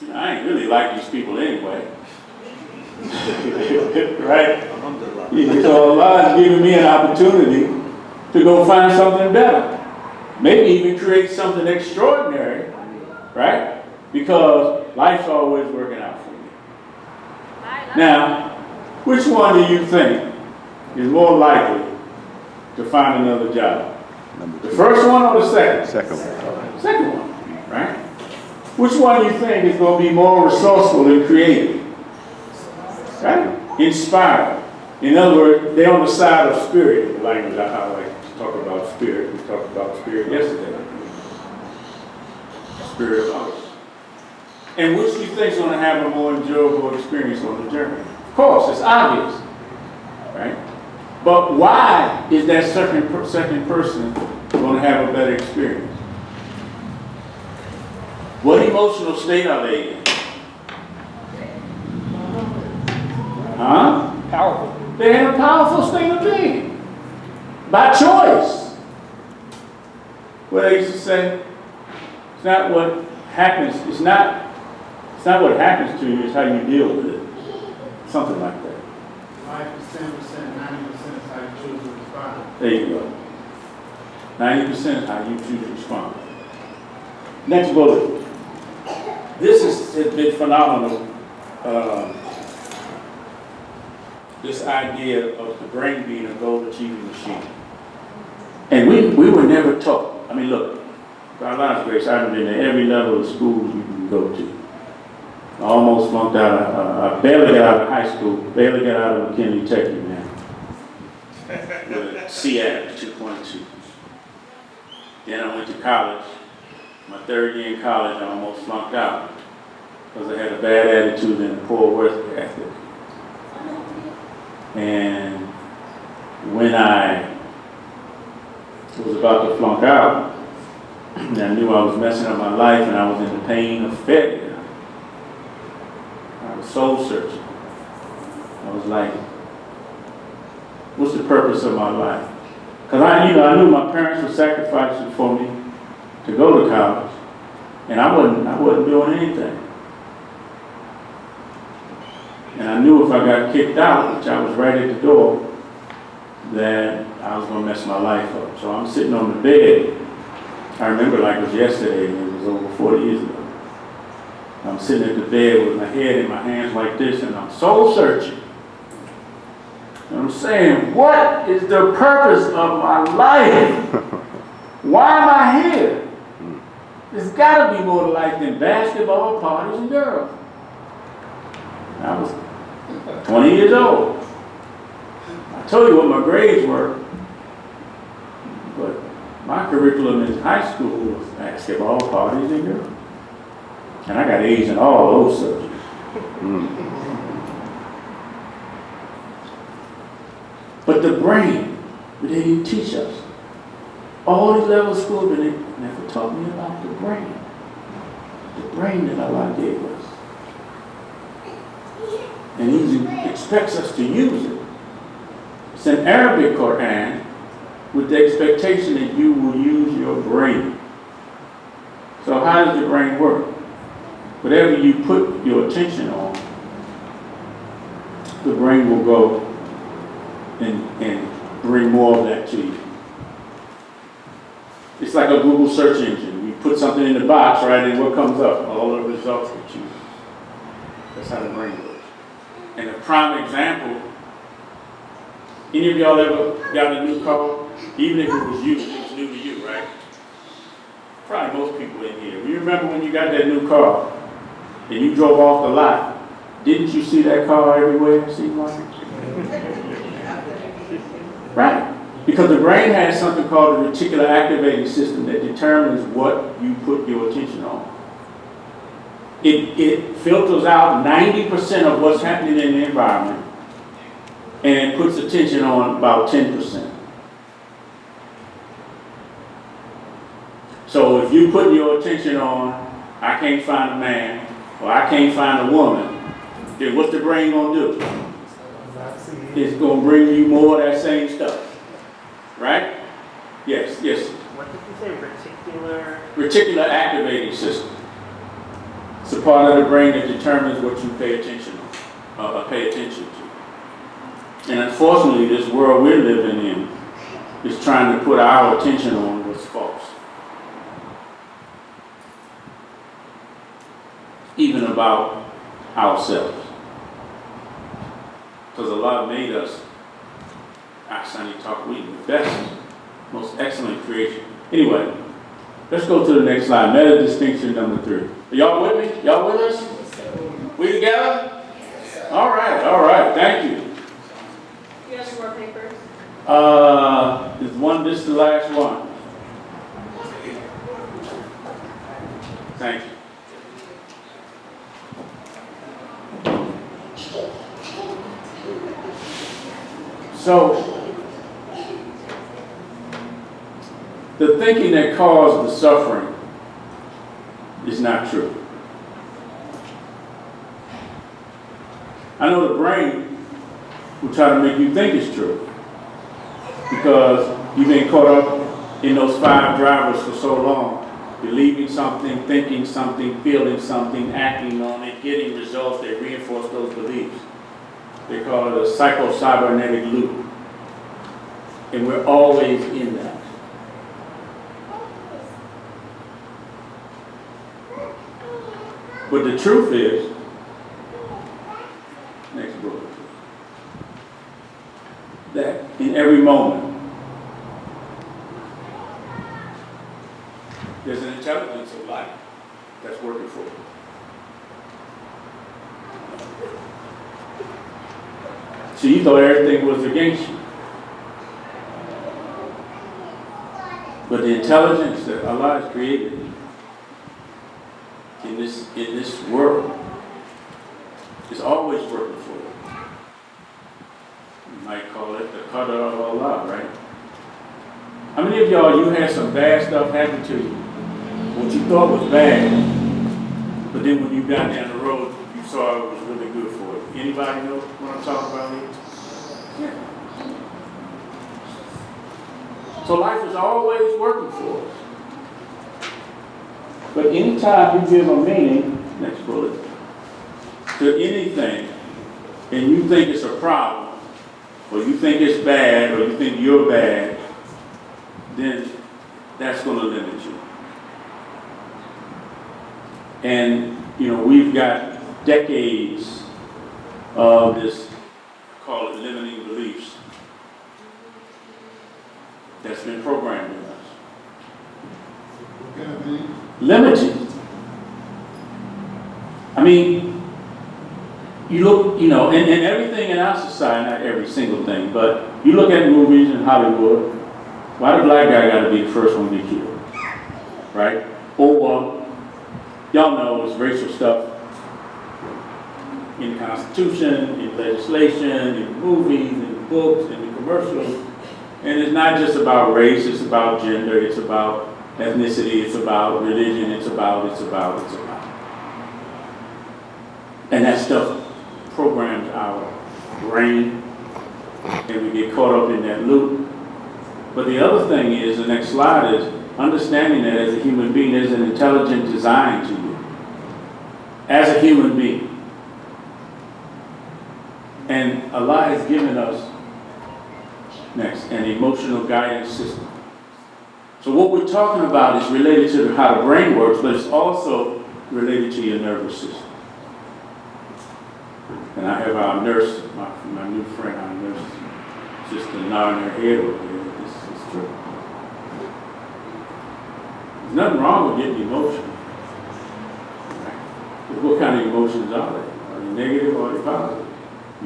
you know, I ain't really like these people anyway. Right? So Allah's giving me an opportunity to go find something better. Maybe even create something extraordinary, right? Because life's always working out for me. Now, which one do you think is more likely to find another job? The first one or the second?
Second one.
Second one, right? Which one do you think is going to be more resourceful and creative? Right? Inspired. In other words, they're on the side of spirit, the language I like to talk about spirit. We talked about spirit yesterday. Spirit of others. And which do you think is going to have a more enjoyable experience on the journey? Of course, it's obvious, right? But why is that second person going to have a better experience? What emotional state are they in? Huh?
Powerful.
They're in a powerful state of being. By choice. What I used to say, it's not what happens, it's not what happens to you, it's how you deal with it. Something like that.
5%, 90% is how you choose to respond.
There you go. 90% is how you choose to respond. Next bullet. This has been phenomenal. This idea of the brain being a goal-achieving machine. And we were never taught. I mean, look, by God's grace, I've been in every level of schools you can go to. I almost flunked out. I barely got out of high school. Barely got out of McKinley Tech, man. With a C average 2.2. Then I went to college. My third year in college, I almost flunked out because I had a bad attitude and a poor work ethic. And when I was about to flunk out, and I knew I was messing up my life and I was in the pain of failure, I was soul searching. I was like, what's the purpose of my life? Because I knew my parents were sacrificing for me to go to college, and I wasn't doing anything. And I knew if I got kicked out, which I was right at the door, that I was going to mess my life up. So I'm sitting on the bed. I remember like it was yesterday, and it was over 40 years ago. I'm sitting at the bed with my head in my hands like this, and I'm soul searching. And I'm saying, what is the purpose of my life? Why am I here? There's got to be more to life than basketball, parties, and girls. I was 20 years old. I told you what my grades were, but my curriculum in high school was basketball, parties, and girls. And I got A's in all those subjects. But the brain, they didn't teach us. All these levels of school, but they never taught me about the brain. The brain that Allah gave us. And He expects us to use it. It's an Arabic Quran with the expectation that you will use your brain. So how does the brain work? Whatever you put your attention on, the brain will go and bring more of that to you. It's like a Google search engine. You put something in the box, right, and what comes up? All the results that you. That's how the brain works. And a prime example, any of y'all ever got a new car? Even if it was you, it was new to you, right? Probably most people in here. You remember when you got that new car and you drove off the lot? Didn't you see that car everywhere? It seemed like it? Right. Because the brain has something called the reticular activating system that determines what you put your attention on. It filters out 90% of what's happening in the environment and it puts attention on about 10%. So if you put your attention on, I can't find a man or I can't find a woman, then what's the brain going to do? It's going to bring you more of that same stuff. Right? Yes, yes.
What did you say? Reticular?
Reticular activating system. It's a part of the brain that determines what you pay attention to. And unfortunately, this world we're living in is trying to put our attention on what's false. Even about ourselves. Because Allah made us, Sonny talk, we the best, most excellent creation. Anyway, let's go to the next slide. Meta distinction number 3. Are y'all with me? Y'all with us? We together? All right, thank you.
You have some more papers?
This is the last one. Thank you. So, the thinking that caused the suffering is not true. I know the brain will try to make you think it's true because you've been caught up in those 5 drivers for so long, believing something, thinking something, feeling something, acting on it, getting results that reinforce those beliefs. They call it a psycho-cybernetic loop. And we're always in that. But the truth is, next book, that in every moment, there's an intelligence of life that's working for you. So you thought everything was against you. But the intelligence that Allah has created in this world is always working for you. You might call it the qadar of Allah, right? How many of y'all, you had some bad stuff happen to you? What you thought was bad, but then when you got down the road, you saw it was really good for you. Anybody know what I'm talking about here? Yeah. So life is always working for us. But anytime you give a meaning, next bullet, to anything, and you think it's a problem, or you think it's bad, or you think you're bad, then that's going to limit you. And, we've got decades of this, call it limiting beliefs, that's been programmed in us. Limited. I mean, you look, and everything in our society, not every single thing, but you look at movies in Hollywood, why the black guy got to be the first one to be killed? Right? Or, y'all know it's racial stuff in the Constitution, in legislation, in movies, in books, in the commercials. And it's not just about race, it's about gender, it's about ethnicity, it's about religion, it's about. And that stuff programs our brain, and we get caught up in that loop. But the other thing is, the next slide is, understanding that as a human being, there's an intelligent design to you. As a human being. And Allah has given us, next, an emotional guidance system. So what we're talking about is related to how the brain works, but it's also related to your nervous system. And I have our nurse, my new friend, our nurse, just nodding her head over here. This is true. There's nothing wrong with getting emotional. But what kind of emotions are they? Are they negative or are they positive?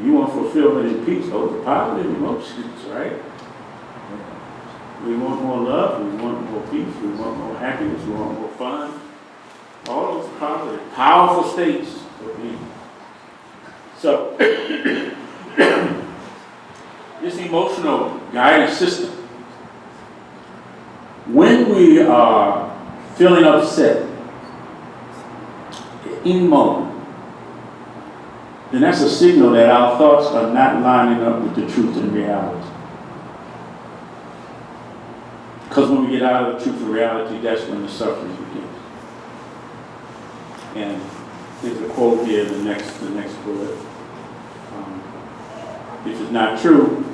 You want fulfillment and peace, those are positive emotions, right? We want more love, we want more peace, we want more happiness, we want more fun. All those positive, powerful states of being. So, this emotional guidance system, when we are feeling upset, in moment, then that's a signal that our thoughts are not lining up with the truth and reality. Because when we get out of the truth and reality, that's when the suffering begins. And there's a quote here, the next bullet. If it's not true,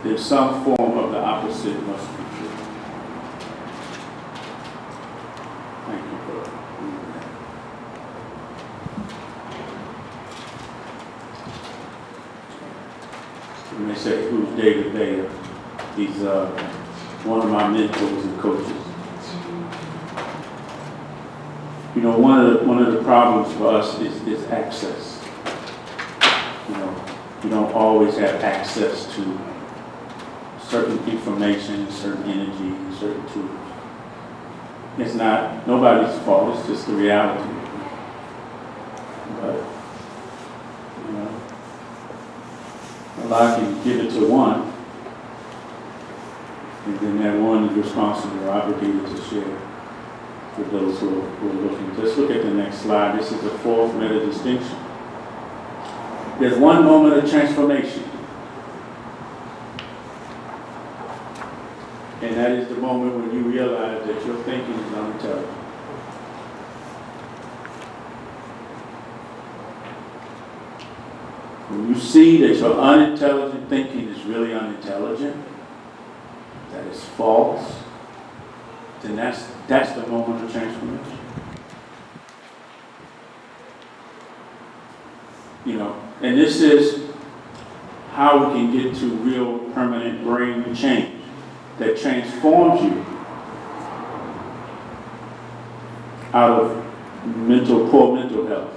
then some form of the opposite must be true. Thank you for reading that. You may say, who's David Bayer? He's one of my mentors and coaches. One of the problems for us is access. We don't always have access to certain information, certain energy, certain tools. It's not nobody's fault, it's just the reality. But, Allah can give it to one, and then that one is responsible or obligated to share with those who are looking. Let's look at the next slide. This is the fourth meta distinction. There's one moment of transformation. And that is the moment when you realize that your thinking is unintelligent. When you see that your unintelligent thinking is really unintelligent, that is false, then that's the moment of transformation. And this is how we can get to real permanent brain change that transforms you out of poor mental health.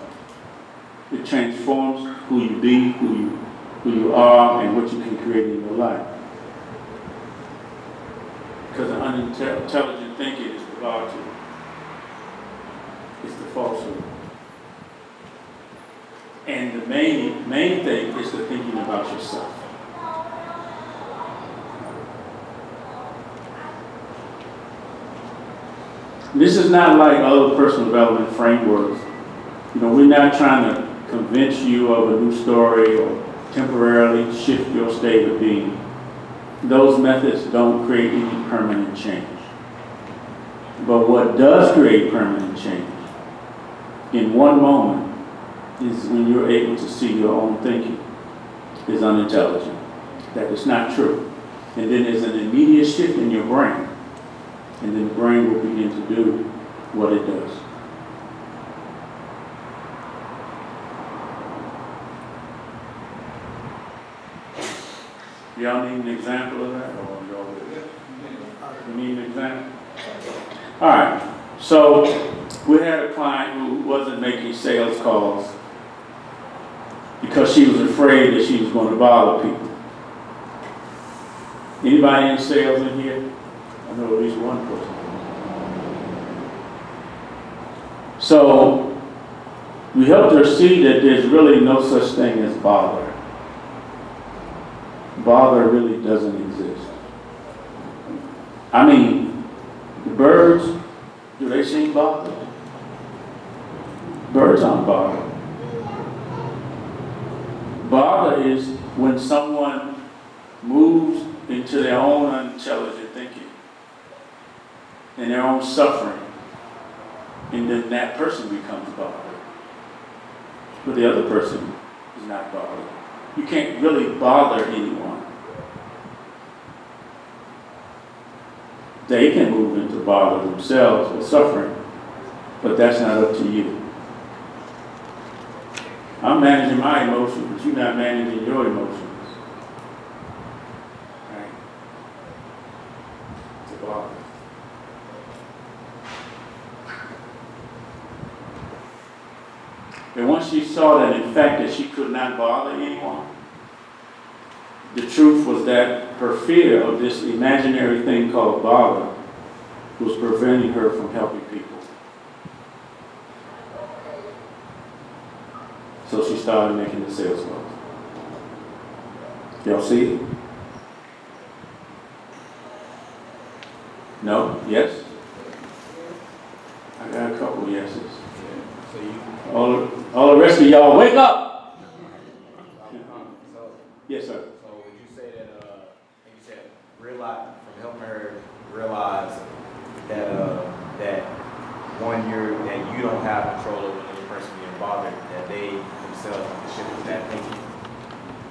It transforms who you be, who you are, and what you can create in your life. Because the unintelligent thinking is the logic. It's the falsehood. And the main thing is the thinking about yourself. This is not like other personal development frameworks. You know, we're not trying to convince you of a new story or temporarily shift your state of being. Those methods don't create any permanent change. But what does create permanent change in one moment is when you're able to see your own thinking is unintelligent, that it's not true. And then there's an immediate shift in your brain, and then the brain will begin to do what it does. Y'all need an example of that, or y'all you need an example? All right, so we had a client who wasn't making sales calls because she was afraid that she was going to bother people. Anybody in sales in here? I know at least one person. So we helped her see that there's really no such thing as bother. Bother really doesn't exist. I mean, the birds, do they seem bothered? Birds aren't bothered. Bother is when someone moves into their own unintelligent thinking and their own suffering, and then that person becomes bothered. But the other person is not bothered. You can't really bother anyone. They can move into bother themselves with suffering, but that's not up to you. I'm managing my emotions, but you're not managing your emotions. Right? It's a bother. And once she saw that, in fact, that she could not bother anyone, the truth was that her fear of this imaginary thing called bother was preventing her from helping people. So she started making the sales calls. Y'all see it? No? Yes? I got a couple yeses.
So you,
All the rest of y'all, wake up!
so,
Yes, sir.
so would you say that, you said realize, from helping her realize that, that one, that you don't have control over any person being bothered, that they themselves have to shift into that thinking,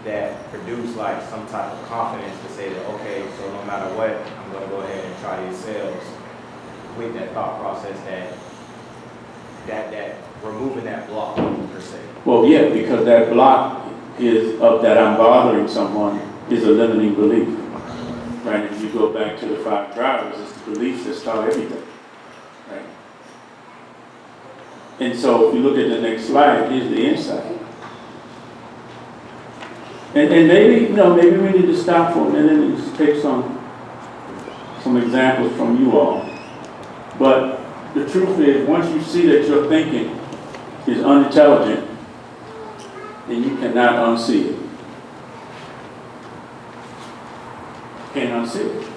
that produce like some type of confidence to say that, okay, so no matter what, I'm gonna go ahead and try these sales with that thought process that removing that block per se.
Well, yeah, because that block is of that I'm bothering someone is a limiting belief. Right? If you go back to the 5 drivers, it's the beliefs that start everything. Right? And so if you look at the next slide, here's the insight. And maybe, maybe we need to stop for a minute and just take some examples from you all. But the truth is, once you see that your thinking is unintelligent, then you cannot unsee it. Can't unsee it.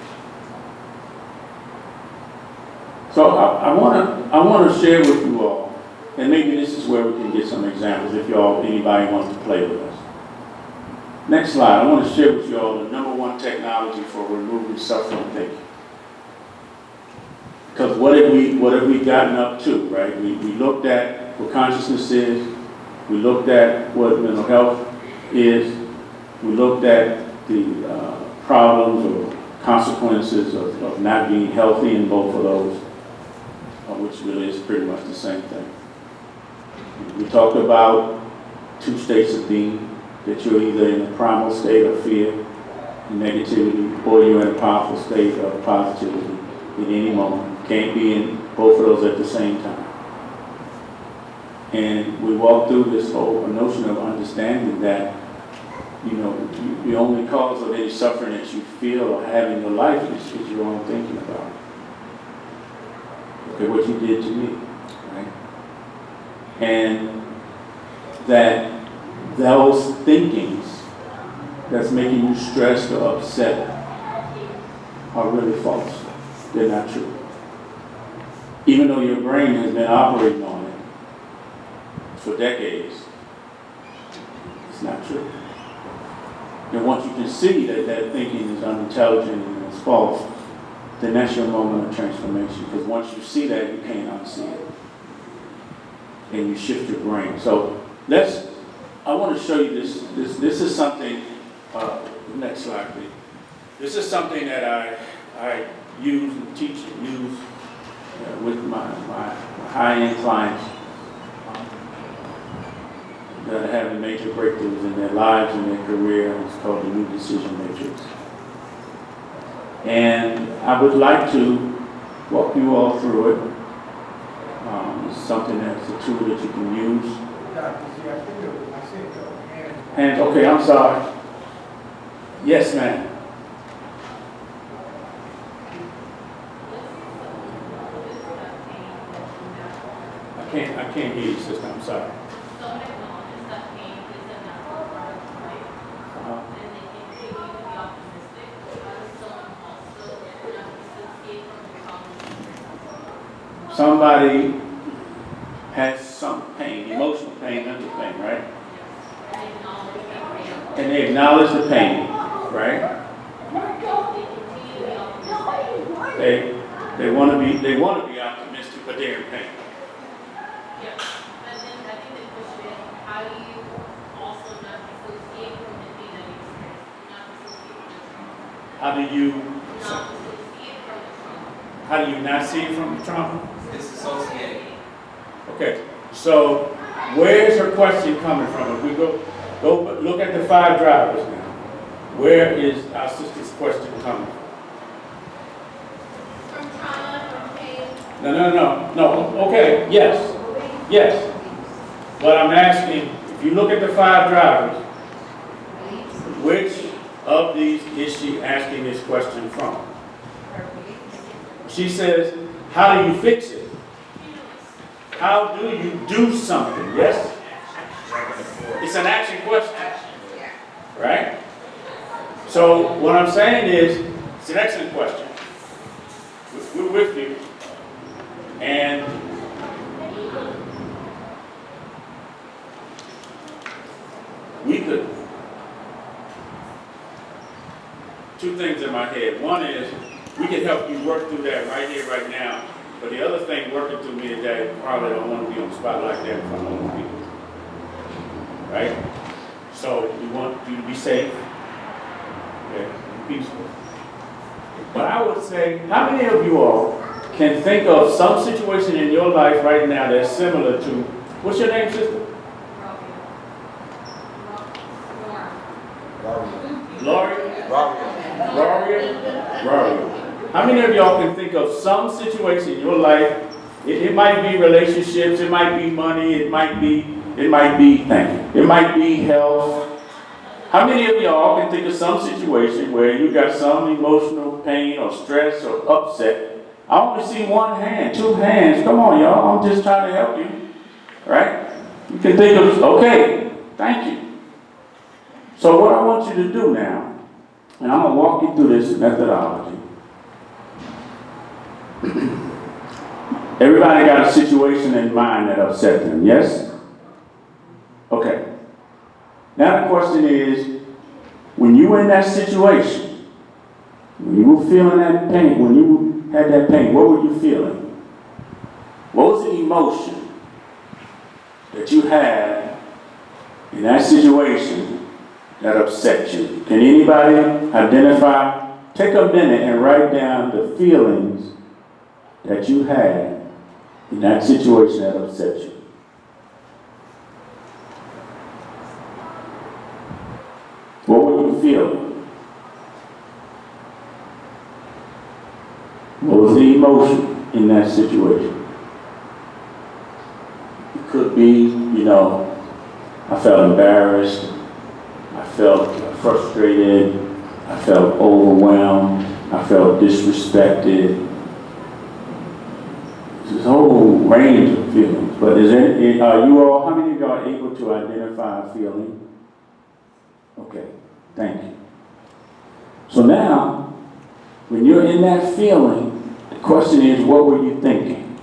So I want to share with you all, and maybe this is where we can get some examples if anybody wants to play with us. Next slide. I want to share with you all the #1 technology for removing suffering thinking. Because what have we gotten up to, right? We looked at what consciousness is. We looked at what mental health is. We looked at the problems or consequences of not being healthy in both of those, which really is pretty much the same thing. We talked about 2 states of being, that you're either in a primal state of fear and negativity, or you're in a powerful state of positivity at any moment. Can't be in both of those at the same time. And we walked through this whole notion of understanding that, the only cause of any suffering that you feel or have in your life is your own thinking about it. Look at what you did to me, right? And that those thinkings that's making you stressed or upset are really false. They're not true. even though your brain has been operating on it for decades. It's not true. And once you can see that that thinking is unintelligent and it's false, then that's your moment of transformation. Because once you see that, you can't unsee it. And you shift your brain. So I want to show you this. This is something, next slide please. This is something that I use and teach and use with my high-end clients that are having major breakthroughs in their lives and their career. It's called the New Decision Matrix. And I would like to walk you all through it. It's something that's a tool that you can use. Hands, okay, I'm sorry. Yes, ma'am. I can't hear you, sister, I'm sorry. Somebody has some pain, emotional pain, mental pain, right? And they acknowledge the pain, right? They want to be optimistic, but they're in pain.
Yeah, but then I think the question is, how do you also not dissociate from the thing that you experience? Not dissociate from the trauma.
How do you
Not dissociate from the trauma.
How do you not see it from the trauma?
Disassociate.
Okay, so where's her question coming from? If we go look at the 5 drivers now. Where is our sister's question coming from?
From trauma, from pain.
No. Okay, yes. But I'm asking, if you look at the 5 drivers, which of these is she asking this question from? She says, how do you fix it? How do you do something? Yes? It's an action question. Right? So what I'm saying is, it's an excellent question. We're with you. And we could, 2 things in my head. One is, we can help you work through that right here, right now. But the other thing working through me is that you probably don't want to be on the spot like that in front of other people. Right? So we want you to be safe, okay, and peaceful. But I would say, how many of you all can think of some situation in your life right now that's similar to, what's your name, sister? Laurie? Rory. How many of y'all can think of some situation in your life? It might be relationships, it might be money, it might be health. How many of y'all can think of some situation where you got some emotional pain or stress or upset? I only see 1 hand, 2 hands. Come on, y'all. I'm just trying to help you. Right? You can think of, okay, thank you. So what I want you to do now, and I'm going to walk you through this methodology. Everybody got a situation in mind that upset them, yes? Okay. Now the question is, when you were in that situation, when you were feeling that pain, when you had that pain, what were you feeling? What was the emotion that you had in that situation that upset you? Can anybody identify? Take a minute and write down the feelings that you had in that situation that upset you. What were you feeling? What was the emotion in that situation? It could be, I felt embarrassed, I felt frustrated, I felt overwhelmed, I felt disrespected. There's a whole range of feelings, but how many of you are able to identify a feeling? Okay, thank you. So now, when you're in that feeling, the question is, what were you thinking?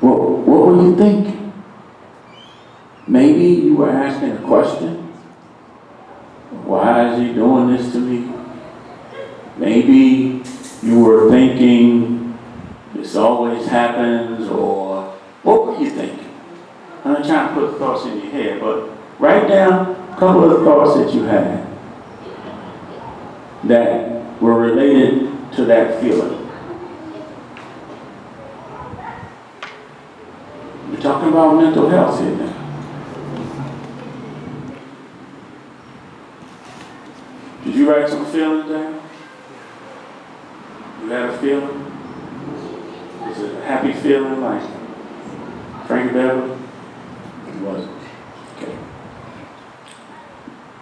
What were you thinking? Maybe you were asking a question. Why is he doing this to me? Maybe you were thinking, this always happens, or what were you thinking? I'm not trying to put thoughts in your head, but write down a couple of the thoughts that you had that were related to that feeling. We're talking about mental health here now. Did you write some feelings down? You had a feeling? Was it a happy feeling like Frank Beverly? It wasn't. Okay.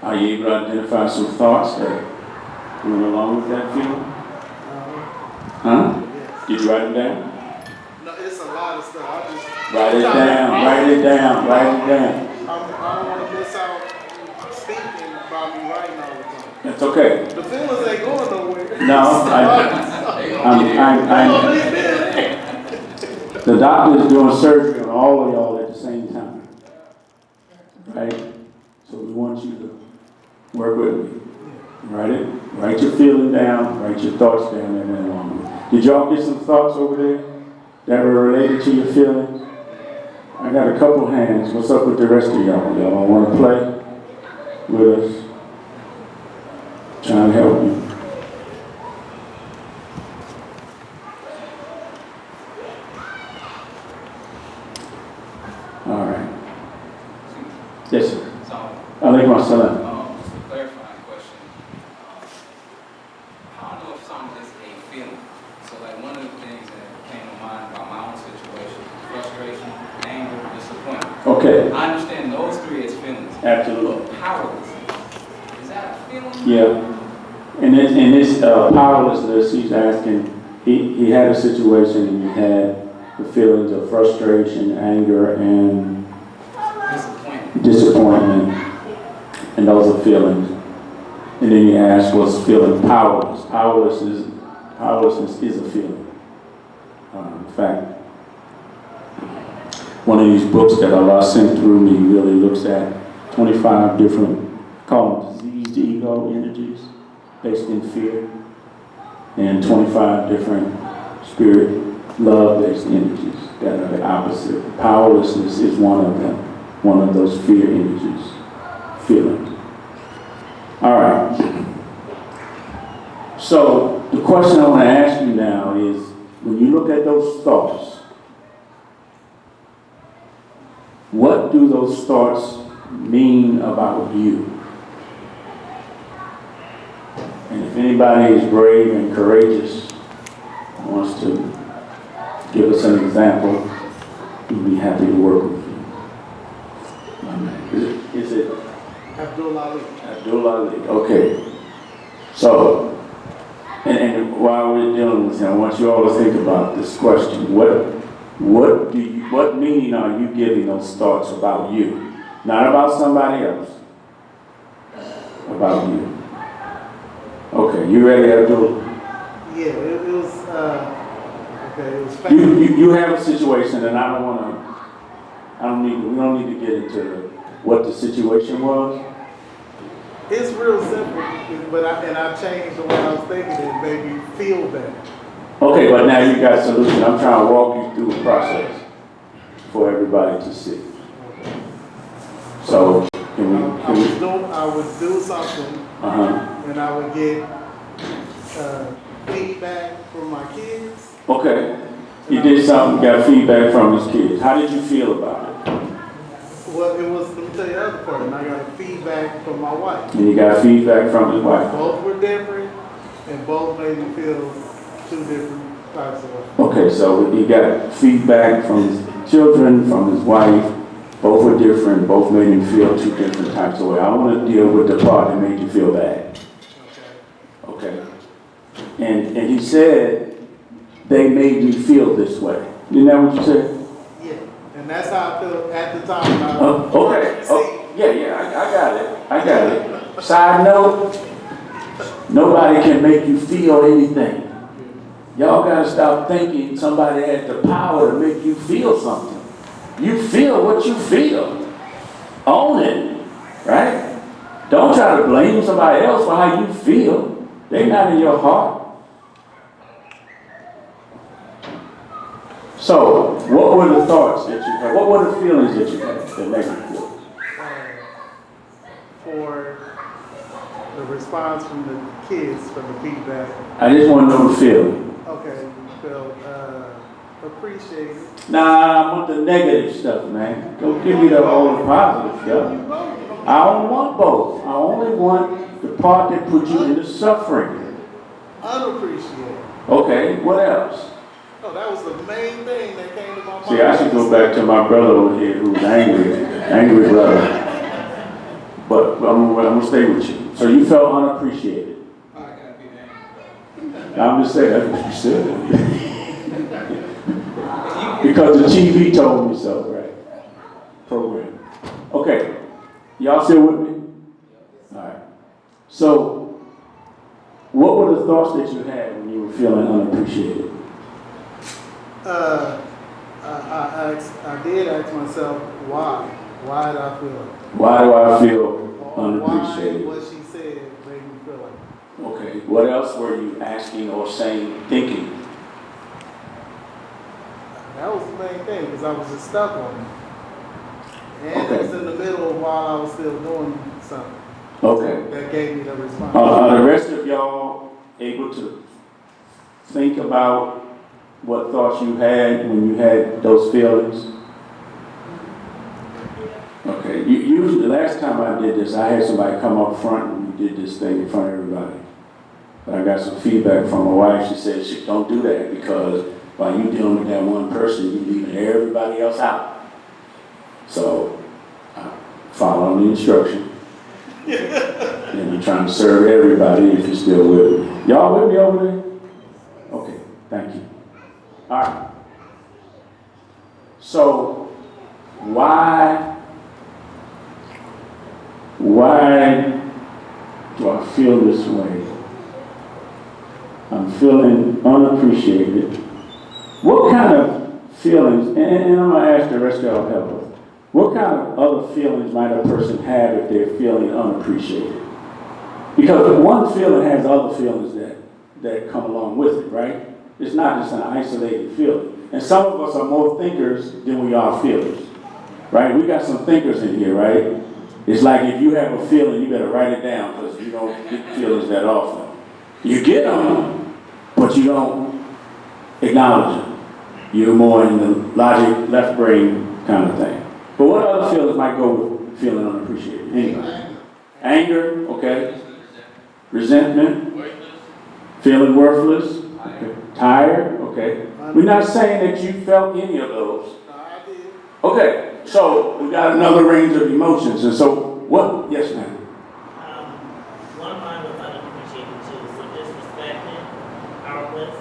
Are you able to identify some thoughts that went along with that feeling? Huh?
Yes.
Did you write them down?
No, it's a lot of stuff. I just
Write it down, write it down, write it down.
I don't want to miss out speaking about me writing all the time.
That's okay.
The feelings ain't going nowhere.
No, the doctor is doing surgery on all of y'all at the same time. Right? So we want you to work with me. Write it. Write your feeling down. Write your thoughts down and then along. Did y'all get some thoughts over there that were related to your feelings? I got a couple hands. What's up with the rest of y'all? Y'all want to play with us? Trying to help you. All right. Yes, sir. Alaikum assalam.
Just a clarifying question. I don't know if something is a feeling. So like one of the things that came to mind about my own situation, frustration, anger, disappointment.
Okay.
I understand those three as feelings.
Absolutely.
But powerlessness, is that a feeling?
Yeah. In this powerlessness, he's asking, he had a situation and he had the feelings of frustration, anger, and disappointment. And those are feelings. And then he asked, was feeling powerless. Powerlessness is a feeling. In fact, one of these books that Allah sent through me really looks at 25 different, call them diseased ego energies based in fear, and 25 different spirit love-based energies that are the opposite. Powerlessness is one of them, one of those fear energies, feelings. All right. So the question I want to ask you now is, when you look at those thoughts, what do those thoughts mean about you? And if anybody is brave and courageous, wants to give us an example, we'd be happy to work with you. Is it
Abdul Ali.
Abdul Ali? Okay. So, and while we're dealing with him, I want you all to think about this question. What meaning are you giving those thoughts about you? Not about somebody else. About you. Okay, you ready, Abdul?
Yeah, it was, okay, it was fast.
You have a situation, and we don't need to get into what the situation was.
It's real simple, but I changed the way I was thinking. It made me feel better.
Okay, but now you got a solution. I'm trying to walk you through a process for everybody to see. So,
I would do something, and I would get feedback from my kids.
Okay. He did something, got feedback from his kids. How did you feel about it?
Well, it was, let me tell you the other part, and I got feedback from my wife.
And he got feedback from his wife.
Both were different, and both made me feel two different types of ways.
Okay, so he got feedback from his children, from his wife. Both were different, both made him feel two different types of ways. I want to deal with the part that made you feel bad. Okay. And he said, they made me feel this way. Isn't that what you said?
Yeah, and that's how I felt at the time.
Okay. Oh, yeah, I got it. Side note, nobody can make you feel anything. Y'all gotta stop thinking somebody has the power to make you feel something. You feel what you feel. Own it, right? Don't try to blame somebody else for how you feel. They're not in your heart. So, what were the thoughts that you had? What were the feelings that you had that made you feel?
For the response from the kids, from the feedback.
I just want to know the feeling.
Okay, you felt appreciated.
Nah, I want the negative stuff, man. Don't give me the all the positive stuff. I don't want both. I only want the part that puts you into suffering.
Unappreciated.
Okay, what else?
Oh, that was the main thing that came to my mind.
See, I should go back to my brother over here who's angry brother. But I'm gonna stay with you. So you felt unappreciated.
I gotta be there.
I'm just saying, that's what you said. Because the TV told me so, right? Program. Okay. Y'all still with me? All right. So, what were the thoughts that you had when you were feeling unappreciated?
I did ask myself, why? Why did I feel it?
Why do I feel unappreciated?
Why what she said made me feel it?
Okay. What else were you asking or saying, thinking?
That was the main thing, because I was just stuck on it. And
Okay.
it was in the middle while I was still doing something.
Okay.
That gave me the response.
Are the rest of y'all able to think about what thoughts you had when you had those feelings? Okay, usually the last time I did this, I had somebody come up front and we did this thing in front of everybody. But I got some feedback from my wife. She said, don't do that because while you're dealing with that one person, you're leaving everybody else out. So, follow the instruction. And I'm trying to serve everybody if you're still with me. Y'all with me over there? Okay, thank you. All right. So, why do I feel this way? I'm feeling unappreciated. What kind of feelings, and I'm going to ask the rest of y'all help us, what kind of other feelings might a person have if they're feeling unappreciated? Because one feeling has other feelings that come along with it, right? It's not just an isolated feeling. And some of us are more thinkers than we are feelers, right? We got some thinkers in here, right? It's like if you have a feeling, you better write it down because you don't get feelings that often. You get them, but you don't acknowledge them. You're more in the logic, left brain kind of thing. But what other feelings might go with feeling unappreciated? Anybody? Anger, okay. Resentment. Feeling worthless. Okay. Tired, okay. We're not saying that you felt any of those. Okay, so we got another range of emotions. And so, what? Yes, ma'am.
One of mine was unappreciated too, so disrespected, powerless.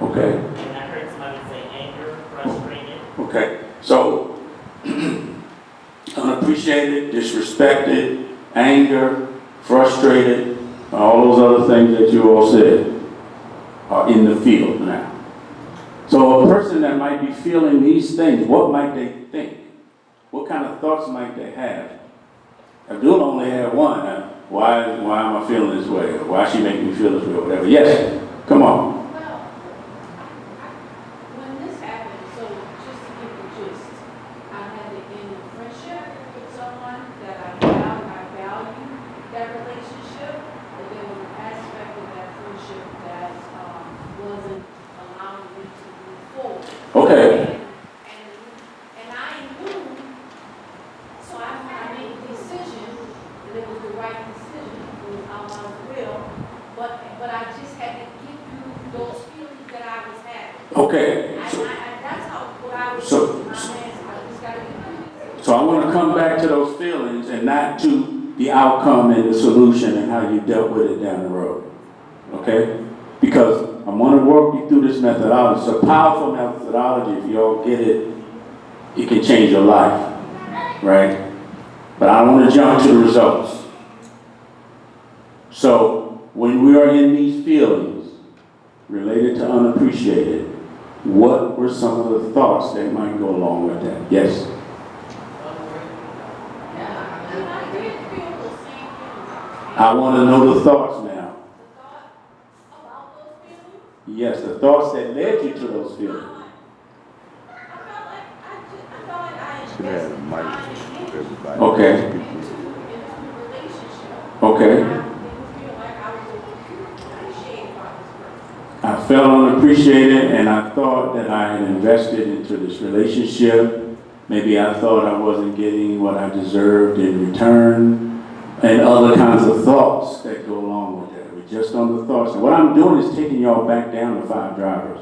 Okay.
And I heard somebody say anger, frustrated.
Okay, so unappreciated, disrespected, anger, frustrated, all those other things that you all said are in the field now. So a person that might be feeling these things, what might they think? What kind of thoughts might they have? Abdul only had one. Why am I feeling this way? Why is she making me feel this way or whatever? Yes, come on.
Well, when this happened, so just to give the gist, I had to end a friendship with someone that I value that relationship, but there was an aspect of that friendship that wasn't allowing me to move forward.
Okay.
And I knew, so I made a decision that it was the right decision, it was out of my will, but I just had to get through those feelings that I was having.
Okay.
That's how, what I was
So-
doing. I just got to get through it.
So I want to come back to those feelings and not to the outcome and the solution and how you dealt with it down the road. Okay? Because I want to work you through this methodology. It's a powerful methodology. If you all get it, it can change your life. Right? But I want to jump to the results. So when we are in these feelings, related to unappreciated, what were some of the thoughts that might go along with that? Yes?
I did feel the same thing.
I want to know the thoughts now.
The thought about those feelings,
Yes, the thoughts that led you to those feelings.
I felt like I
Should have had a mic for everybody.
Okay.
into a relationship.
Okay.
And I didn't feel like I was appreciated by this person.
I felt unappreciated and I thought that I had invested into this relationship. Maybe I thought I wasn't getting what I deserved in return and other kinds of thoughts that go along with that. We're just on the thoughts. And what I'm doing is taking y'all back down to 5 drivers.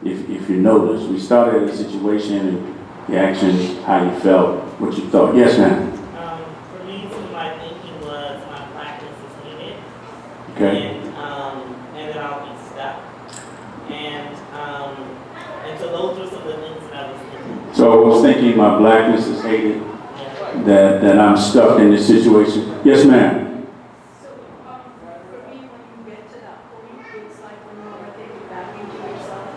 If you notice, we started at a situation and the action, how you felt, what you thought. Yes, ma'am.
For me, some of my thinking was my blackness is needed.
Okay.
And then I'll be stuck. And so those were some of the things that I was thinking.
So I was thinking my blackness is hated, that I'm stuck in this situation. Yes, ma'am.
So, for me, when you get to that point, it's like when you are thinking back into yourself.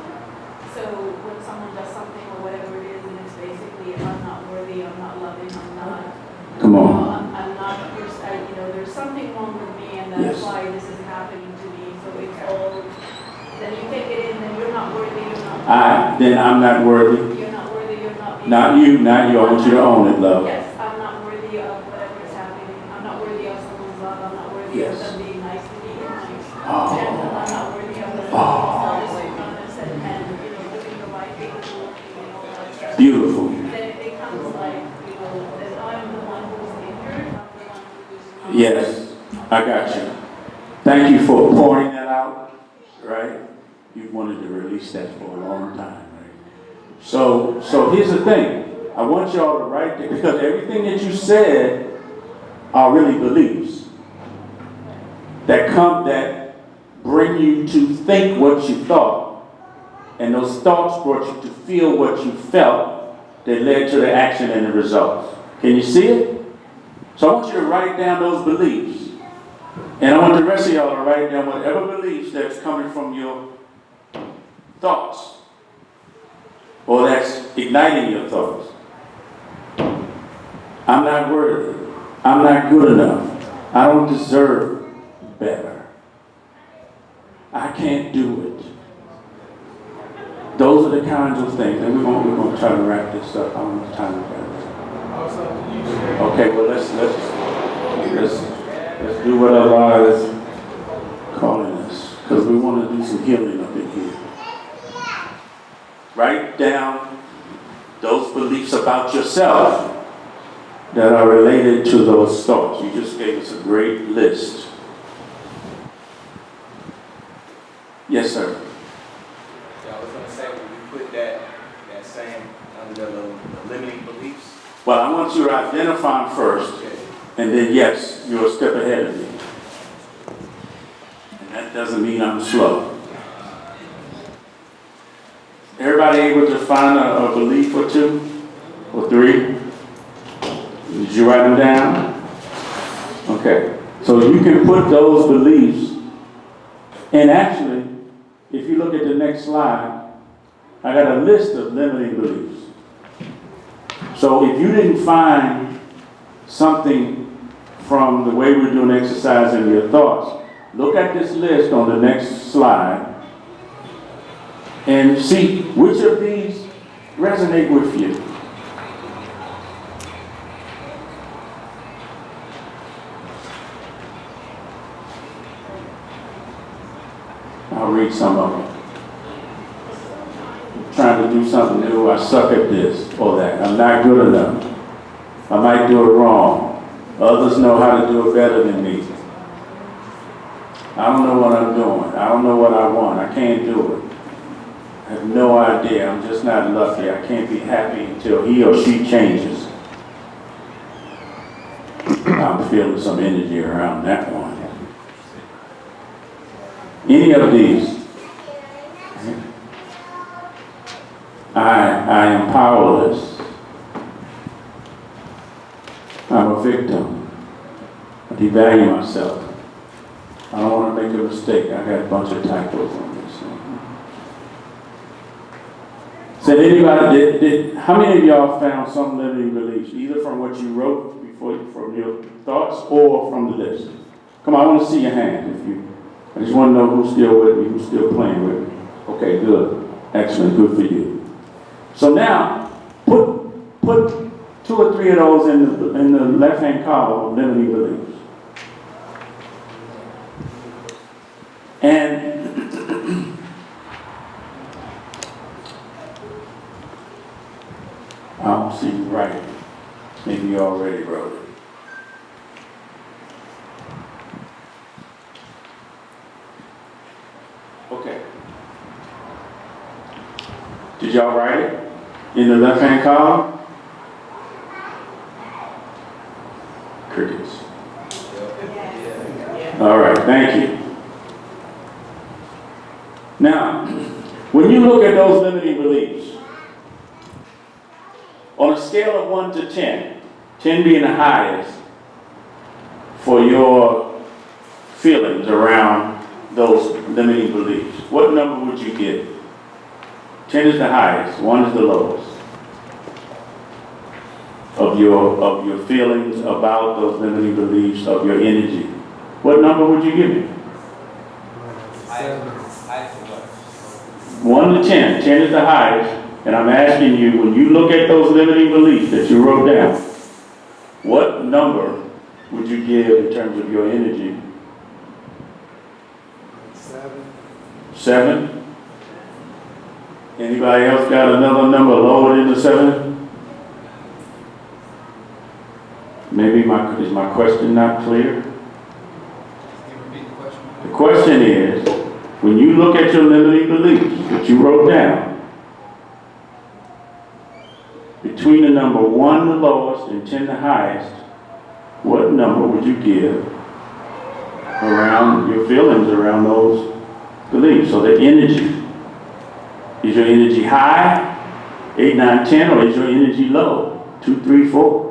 So when someone does something or whatever it is, and it's basically, I'm not worthy, I'm not loving, I'm not.
Come on.
I'm not, there's something wrong with me, and that's
Yes.
why this is happening to me. So it's all, then you take it in, then you're not worthy, you're not.
Then I'm not worthy.
You're not worthy, you're not being.
Not you. I want you to own it, love.
Yes, I'm not worthy of whatever is happening. I'm not worthy of someone's love. I'm not worthy
Yes.
of them being nice to me.
Oh.
Gentle. I'm not worthy of them being honest and honest and doing the right thing and walking and all that stuff.
Beautiful.
Then it becomes like, that I'm the one who's injured, I'm the one who's.
Yes, I got you. Thank you for pouring that out, right? You wanted to release that for a long time, right? So here's the thing. I want y'all to write that, because everything that you said are really beliefs that bring you to think what you thought, and those thoughts brought you to feel what you felt that led to the action and the results. Can you see it? So I want you to write down those beliefs. And I want the rest of y'all to write down whatever beliefs that's coming from your thoughts, or that's igniting your thoughts. I'm not worthy. I'm not good enough. I don't deserve better. I can't do it. Those are the kinds of things. And we're going to try to wrap this up. I don't have time to wrap this up. Okay, well let's do what Allah is calling us, because we want to do some healing up in here. Write down those beliefs about yourself that are related to those thoughts. You just gave us a great list. Yes, sir.
Yeah, I was gonna say, when you put that same under the limiting beliefs.
Well, I want you to identify them first, and then yes, you're a step ahead of me. And that doesn't mean I'm slow. Everybody able to find a belief or 2 or 3? Did you write them down? Okay. So you can put those beliefs, and actually, if you look at the next slide, I got a list of limiting beliefs. So if you didn't find something from the way we're doing exercise in your thoughts, look at this list on the next slide and see which of these resonate with you. I'll read some of them. I'm trying to do something new. I suck at this or that. I'm not good enough. I might do it wrong. Others know how to do it better than me. I don't know what I'm doing. I don't know what I want. I can't do it. I have no idea. I'm just not lucky. I can't be happy until he or she changes. I'm feeling some energy around that one. Any of these. I am powerless. I'm a victim. I devalue myself. I don't want to make a mistake. I got a bunch of typos on this thing. So anybody, how many of y'all found some limiting beliefs, either from what you wrote before, from your thoughts, or from the list? Come on, I want to see your hand. I just want to know who's still with me, who's still playing with me. Okay, good, excellent, good for you. So now, put 2 or 3 of those in the left-hand column of limiting beliefs. And I don't see you writing. Maybe you already wrote it. Okay. Did y'all write it in the left-hand column? Crickets. All right, thank you. Now, when you look at those limiting beliefs, on a scale of 1 to 10, 10 being the highest for your feelings around those limiting beliefs, what number would you give? 10 is the highest, 1 is the lowest of your feelings about those limiting beliefs, of your energy. What number would you give me? 1 to 10. 10 is the highest. And I'm asking you, when you look at those limiting beliefs that you wrote down, what number would you give in terms of your energy?
7.
7? Anybody else got another number lower than the 7? Maybe is my question not clear?
Can you repeat the question?
The question is, when you look at your limiting beliefs that you wrote down, between the number 1, the lowest, and 10, the highest, what number would you give around your feelings around those beliefs? So the energy. Is your energy high, 8, 9, 10, or is your energy low, 2, 3, 4?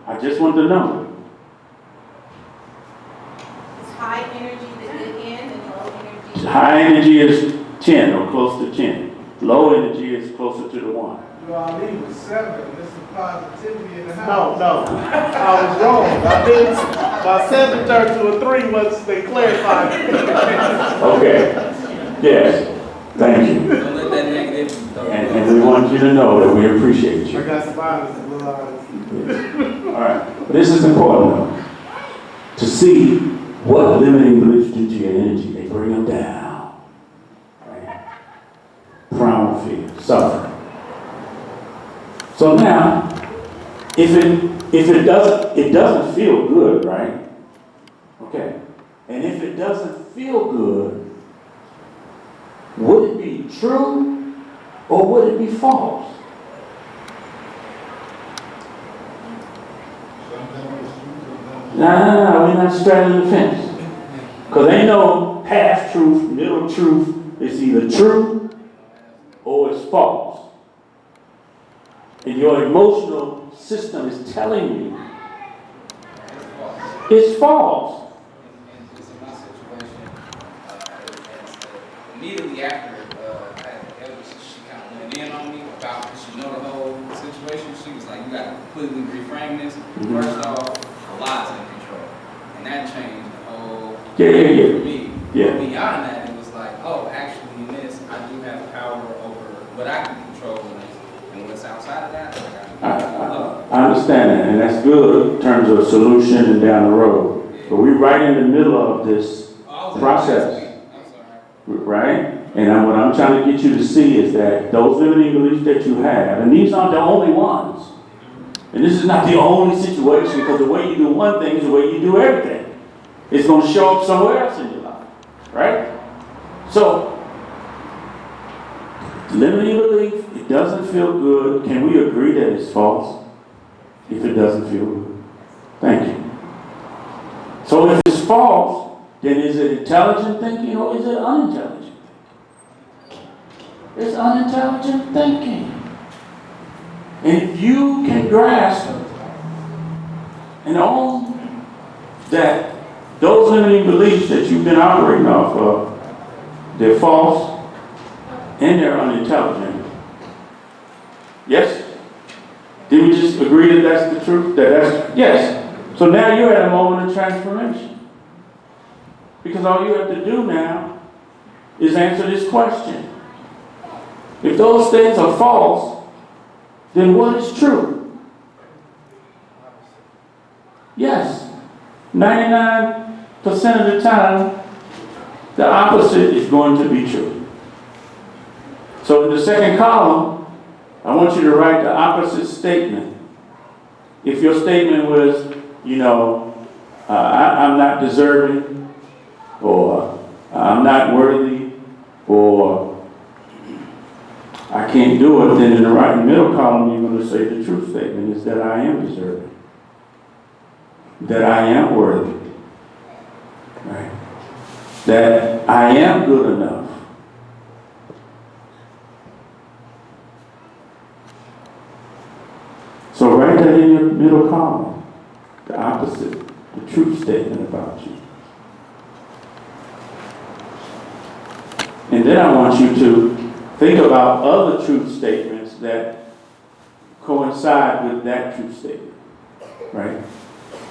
I just want the number.
It's high energy, the good end, and low energy.
High energy is 10 or close to 10. Low energy is closer to the 1.
You all leave with 7. This is positivity in the
No,
house.
no, I was wrong. I did, my 7 turned to a 3 once they clarified.
Okay. Yes. Thank you.
Don't let that negative.
And we want you to know that we appreciate
I
you.
got spiders in little eyes.
All right. This is important, though, to see what limiting beliefs do to your energy. They bring them down. Right? Primal fear, suffering. So now, if it doesn't feel good, right? Okay. And if it doesn't feel good, would it be true or would it be false? No, we're not straddling the fence. Because ain't no half truth, middle truth. It's either true or it's false. And your emotional system is telling you it's false.
And in my situation, immediately after she kind of went in on me about, because she know the whole situation. She was like, you got to completely reframe this. First off, the lie's in control. And that changed the whole
Yeah.
for me.
Yeah.
But beyond that, it was like, oh, actually in this, I do have power over what I can control in this. And what's outside of that,
I understand that, and that's good in terms of solution and down the road. But we're right in the middle of this process, right? And what I'm trying to get you to see is that those limiting beliefs that you have, and these aren't the only ones. And this is not the only situation, because the way you do one thing is the way you do everything. It's going to show up somewhere else in your life, right? So, limiting belief, it doesn't feel good. Can we agree that it's false if it doesn't feel good? Thank you. So if it's false, then is it intelligent thinking or is it unintelligent thinking? It's unintelligent thinking. And if you can grasp and own that those limiting beliefs that you've been operating off of, they're false and they're unintelligent, Yes? Did we just agree that that's the truth? Yes. So now you're at a moment of transformation. Because all you have to do now is answer this question. If those things are false, then what is true? Yes. 99% of the time, the opposite is going to be true. So in the second column, I want you to write the opposite statement. If your statement was, I'm not deserving, or I'm not worthy, or I can't do it, then in the right middle column, you're going to say the true statement is that I am deserving, that I am worthy, right? That I am good enough. So write that in your middle column, the opposite, the truth statement about you. And then I want you to think about other truth statements that coincide with that truth statement, right?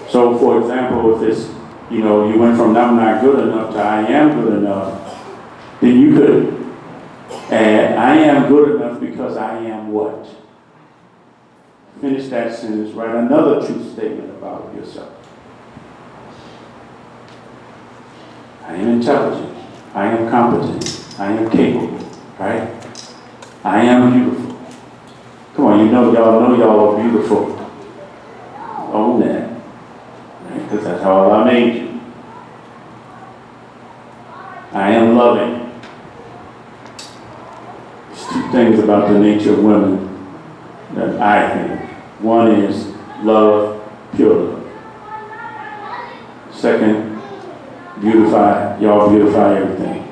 So for example, if it's, you went from I'm not good enough to I am good enough, then you could add, I am good enough because I am what? Finish that sentence, write another truth statement about yourself. I am intelligent. I am competent. I am capable, right? I am beautiful. Come on, y'all know y'all are beautiful. Own that, right? Because that's how I made you. I am loving. There's two things about the nature of women that I think. One is love, pure love. Second, y'all beautify everything.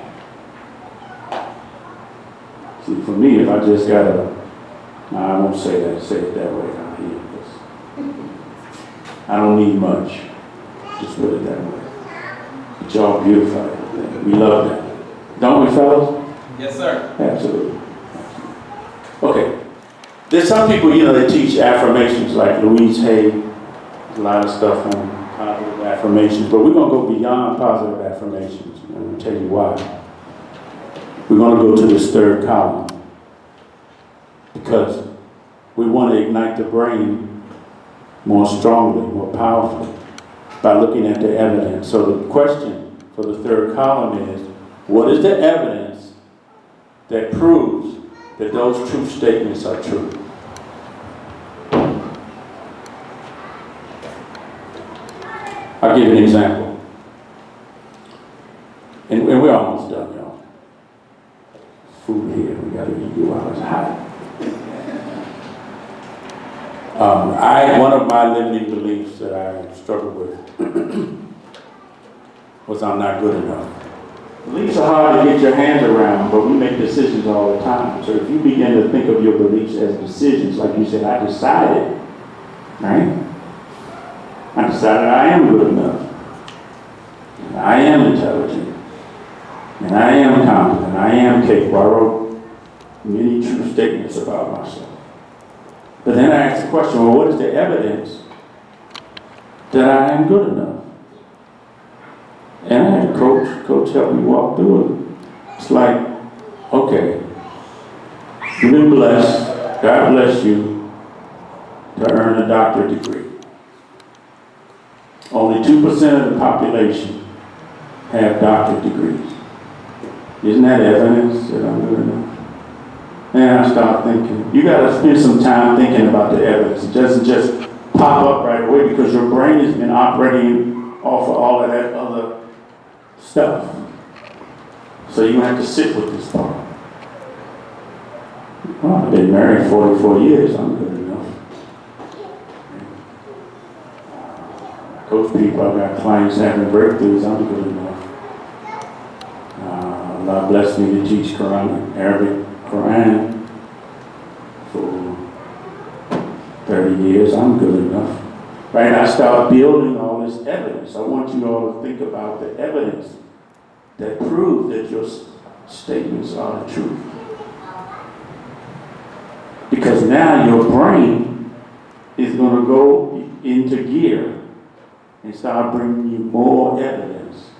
See, for me, if I just got I won't say it that way out here. I don't need much. Just put it that way. But y'all beautify everything. We love that. Don't we, fellas?
Yes, sir.
Absolutely. Okay. There's some people, they teach affirmations like Louise Hay. There's a lot of stuff on positive affirmations, but we're going to go beyond positive affirmations. I'm going to tell you why. We're going to go to this third column because we want to ignite the brain more strongly, more powerfully by looking at the evidence. So the question for the third column is, what is the evidence that proves that those truth statements are true? I'll give you an example. And we're almost done, y'all. Food here, we got to eat it while it's hot. One of my limiting beliefs that I struggle with was I'm not good enough. Beliefs are hard to get your hands around, but we make decisions all the time. So if you begin to think of your beliefs as decisions, like you said, I decided, right? I decided I am good enough. And I am intelligent. And I am competent. I am capable. I wrote many true statements about myself. But then I asked the question, well, what is the evidence that I am good enough? And I had a coach help me walk through it. It's like, okay, you've been blessed, God bless you, to earn a doctorate degree. Only 2% of the population have doctorate degrees. Isn't that evidence that I'm good enough? And I started thinking, you got to spend some time thinking about the evidence. It doesn't just pop up right away because your brain has been operating off of all of that other stuff. So you have to sit with this part. Well, I've been married 44 years. I'm good enough. I coach people. I've got clients having breakthroughs. I'm good enough. Allah blessed me to teach Arabic Quran for 30 years. I'm good enough. Right? I start building all this evidence. I want you all to think about the evidence that proves that your statements are the truth. Because now your brain is going to go into gear and start bringing you more evidence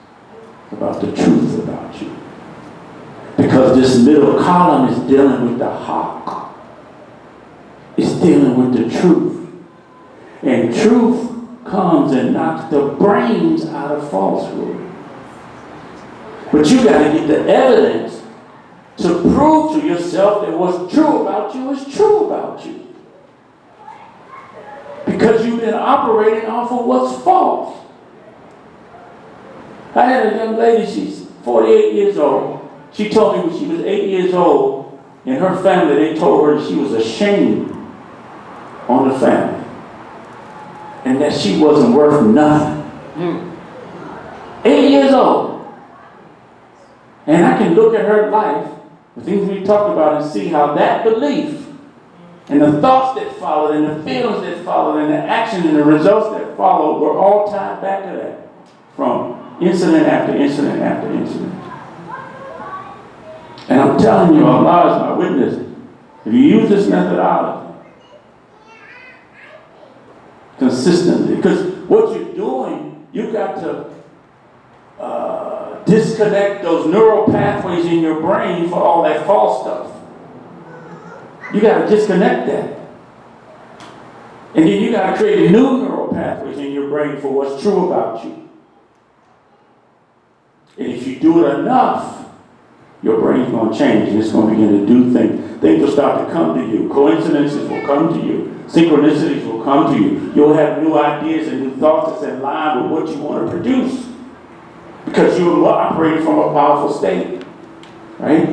about the truth about you. Because this middle column is dealing with the hawk. It's dealing with the truth. And truth comes and knocks the brains out of falsehood. But you got to get the evidence to prove to yourself that what's true about you is true about you. Because you've been operating off of what's false. I had a young lady, she's 48 years old. She told me when she was 8 years old, in her family, they told her that she was ashamed on the family. And that she wasn't worth nothing. 8 years old. And I can look at her life, the things we talked about, and see how that belief and the thoughts that followed and the feelings that followed and the action and the results that followed were all tied back to that. From incident after incident after incident. And I'm telling you, Allah is my witness. If you use this methodology consistently, because what you're doing, you got to disconnect those neural pathways in your brain for all that false stuff. You got to disconnect that. And then you got to create new neural pathways in your brain for what's true about you. And if you do it enough, your brain's going to change and it's going to begin to do things. Things will start to come to you. Coincidences will come to you. Synchronicities will come to you. You'll have new ideas and new thoughts that's in line with what you want to produce. Because you're operating from a powerful state. Right?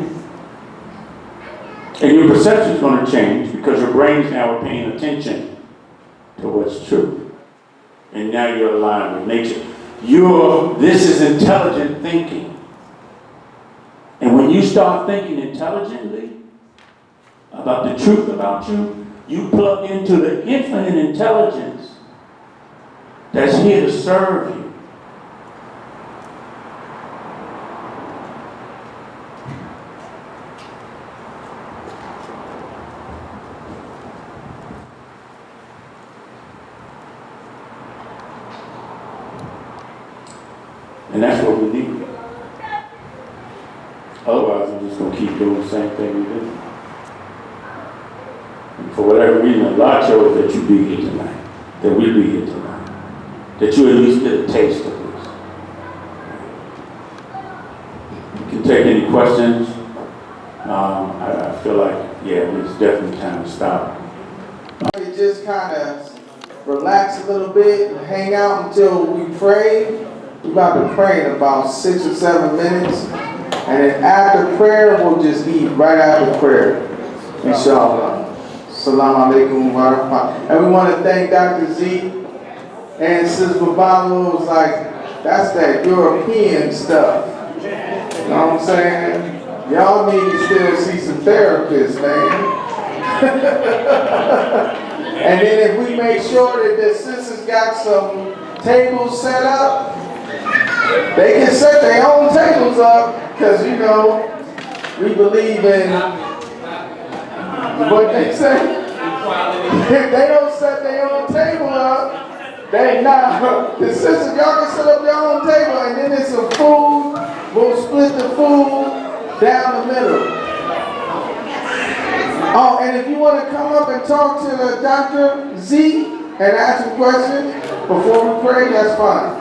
And your perception is going to change because your brains now are paying attention to what's true. And now you're aligned with nature. This is intelligent thinking. And when you start thinking intelligently about the truth about you, you plug into the infinite intelligence that's here to serve you. And that's what we need. Otherwise, we're just going to keep doing the same thing we do. And for whatever reason, Allah chose that you be here tonight, that we be here tonight, that you at least get a taste of this. You can take any questions. I feel like, it's definitely time to stop.
We just kind of relax a little bit and hang out until we pray. We're about to pray in about 6 or 7 minutes. And then after prayer, we'll just eat right after prayer. Inshallah. Assalamu alaikum wa rahmatullah. And we want to thank Dr. Z and Sis Babalo. It was like, that's that European stuff. You know what I'm saying? Y'all need to still see some therapists, man. And then if we make sure that the sisters got some tables set up, they can set their own tables up, because, we believe in what they say. If they don't set their own table up, they not. The sisters, y'all can set up your own table, and then it's some food. We'll split the food down the middle. Oh, and if you want to come up and talk to the Dr. Z and ask some questions before we pray, that's fine.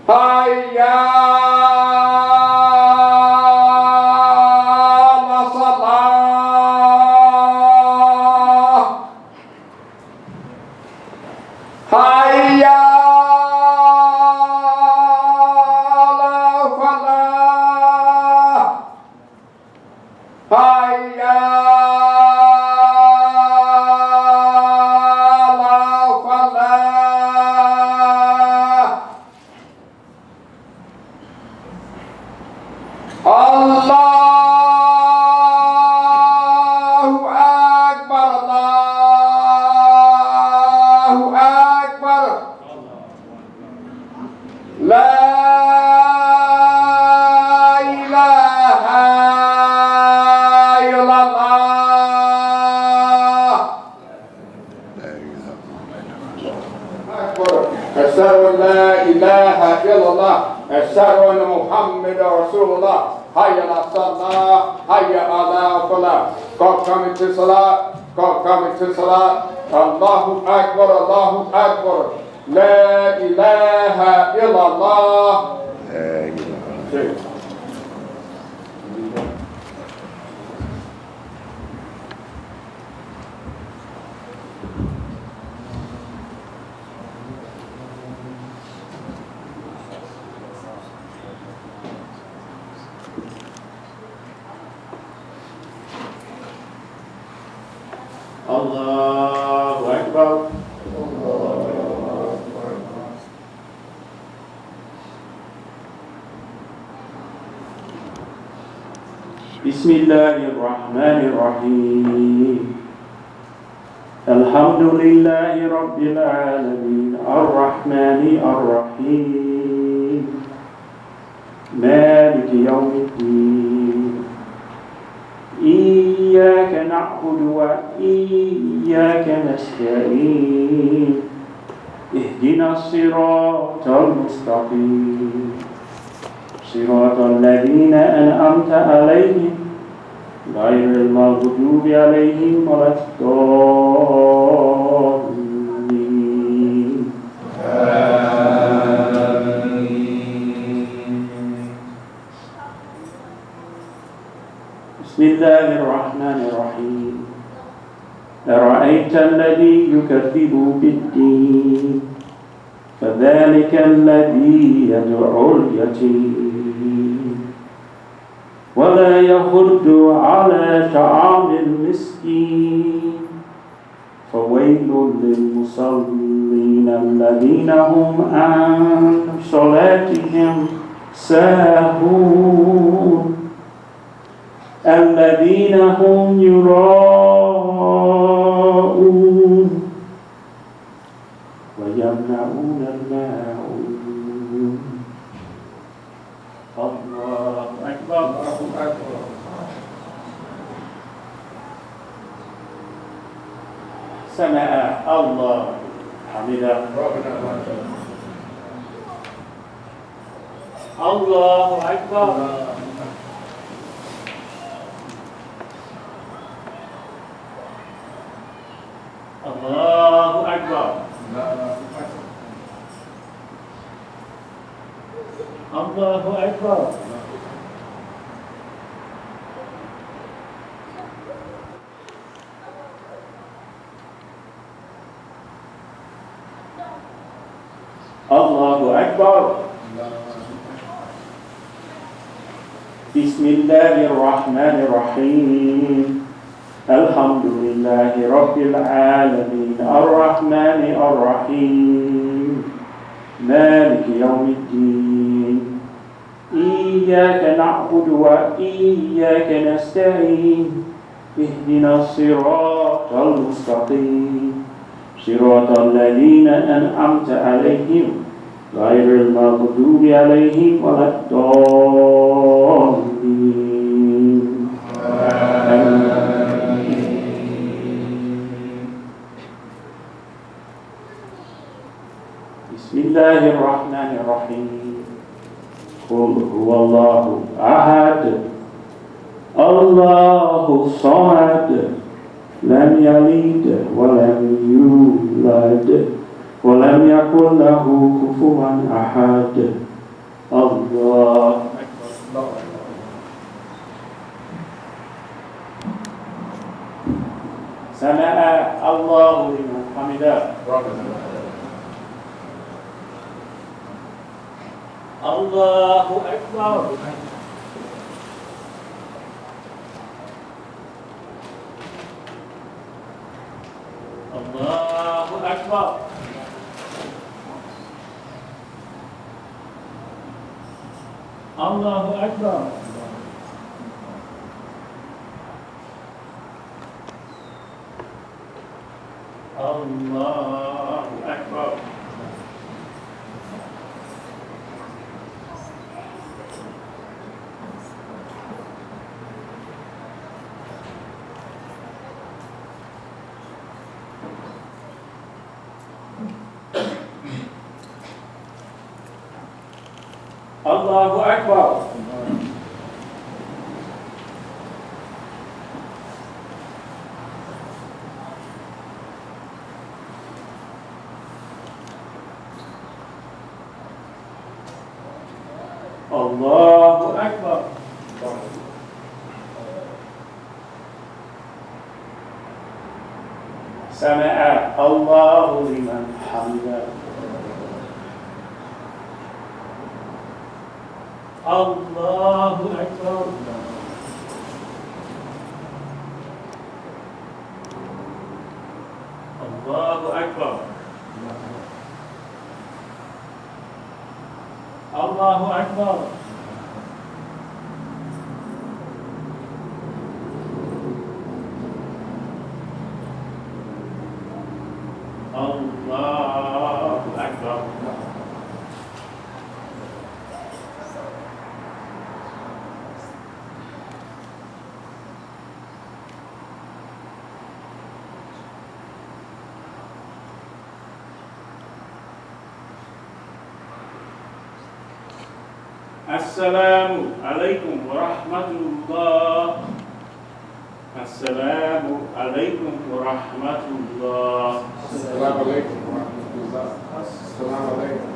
hayya ala salah, hayya ala falah, hayya ala falah. Allahu Akbar, Allahu Akbar. La ilaha illallah. Akbar. Asyhadu an la ilaha illallah. Asyhadu anna Muhammadan Rasulullah. Hayya ala salah, hayya ala falah. God coming to salah, God coming to salah. Allahu Akbar, Allahu Akbar. La ilaha illallah. Allahu Akbar. Bismillahirrahmanirrahim. Alhamdulillahi Rabbil Alamin. Ar-Rahmani Ar-Rahim. Maliki Yawmiddin. إياك نعبد وإياك نستعين اهدنا الصراط المستقيم صراط الذين أنعمت عليهم غير المغضوب عليهم ولا الضالين. بسم الله الرحمن الرحيم. أرأيت الذي يكذب بالدين فذلك الذي يدعو اليتيم ولا يحض على طعام المسكين فويل للمصلين الذين هم عن صلاتهم ساهون الذين هم يراءون ويمنعون الماعون. الله أكبر. سمع الله حمده. الله أكبر. الله أكبر. الله أكبر. الله أكبر. بسم الله الرحمن الرحيم. الحمد لله رب العالمين الرحمن الرحيم مالك يوم الدين إياك نعبد وإياك نستعين اهدنا الصراط المستقيم صراط الذين أنعمت عليهم غير المغضوب عليهم ولا الضالين. بسم الله الرحمن الرحيم. قل هو الله أحد الله الصمد لم يلد ولم يولد ولم يكن له كفوا أحد.
Allahu Akbar. Allahu Akbar. Allahu Akbar. Allahu Akbar. Allahu Akbar. Allahu Akbar. Sami'a Allahu liman hamidah. Allahu Akbar. Allahu Akbar. Allahu Akbar. Allahu Akbar. Assalamu alaikum warahmatullah. Assalamu alaikum warahmatullah.
Assalamu alaikum warahmatullah. Assalamu alaikum.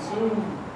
Soon.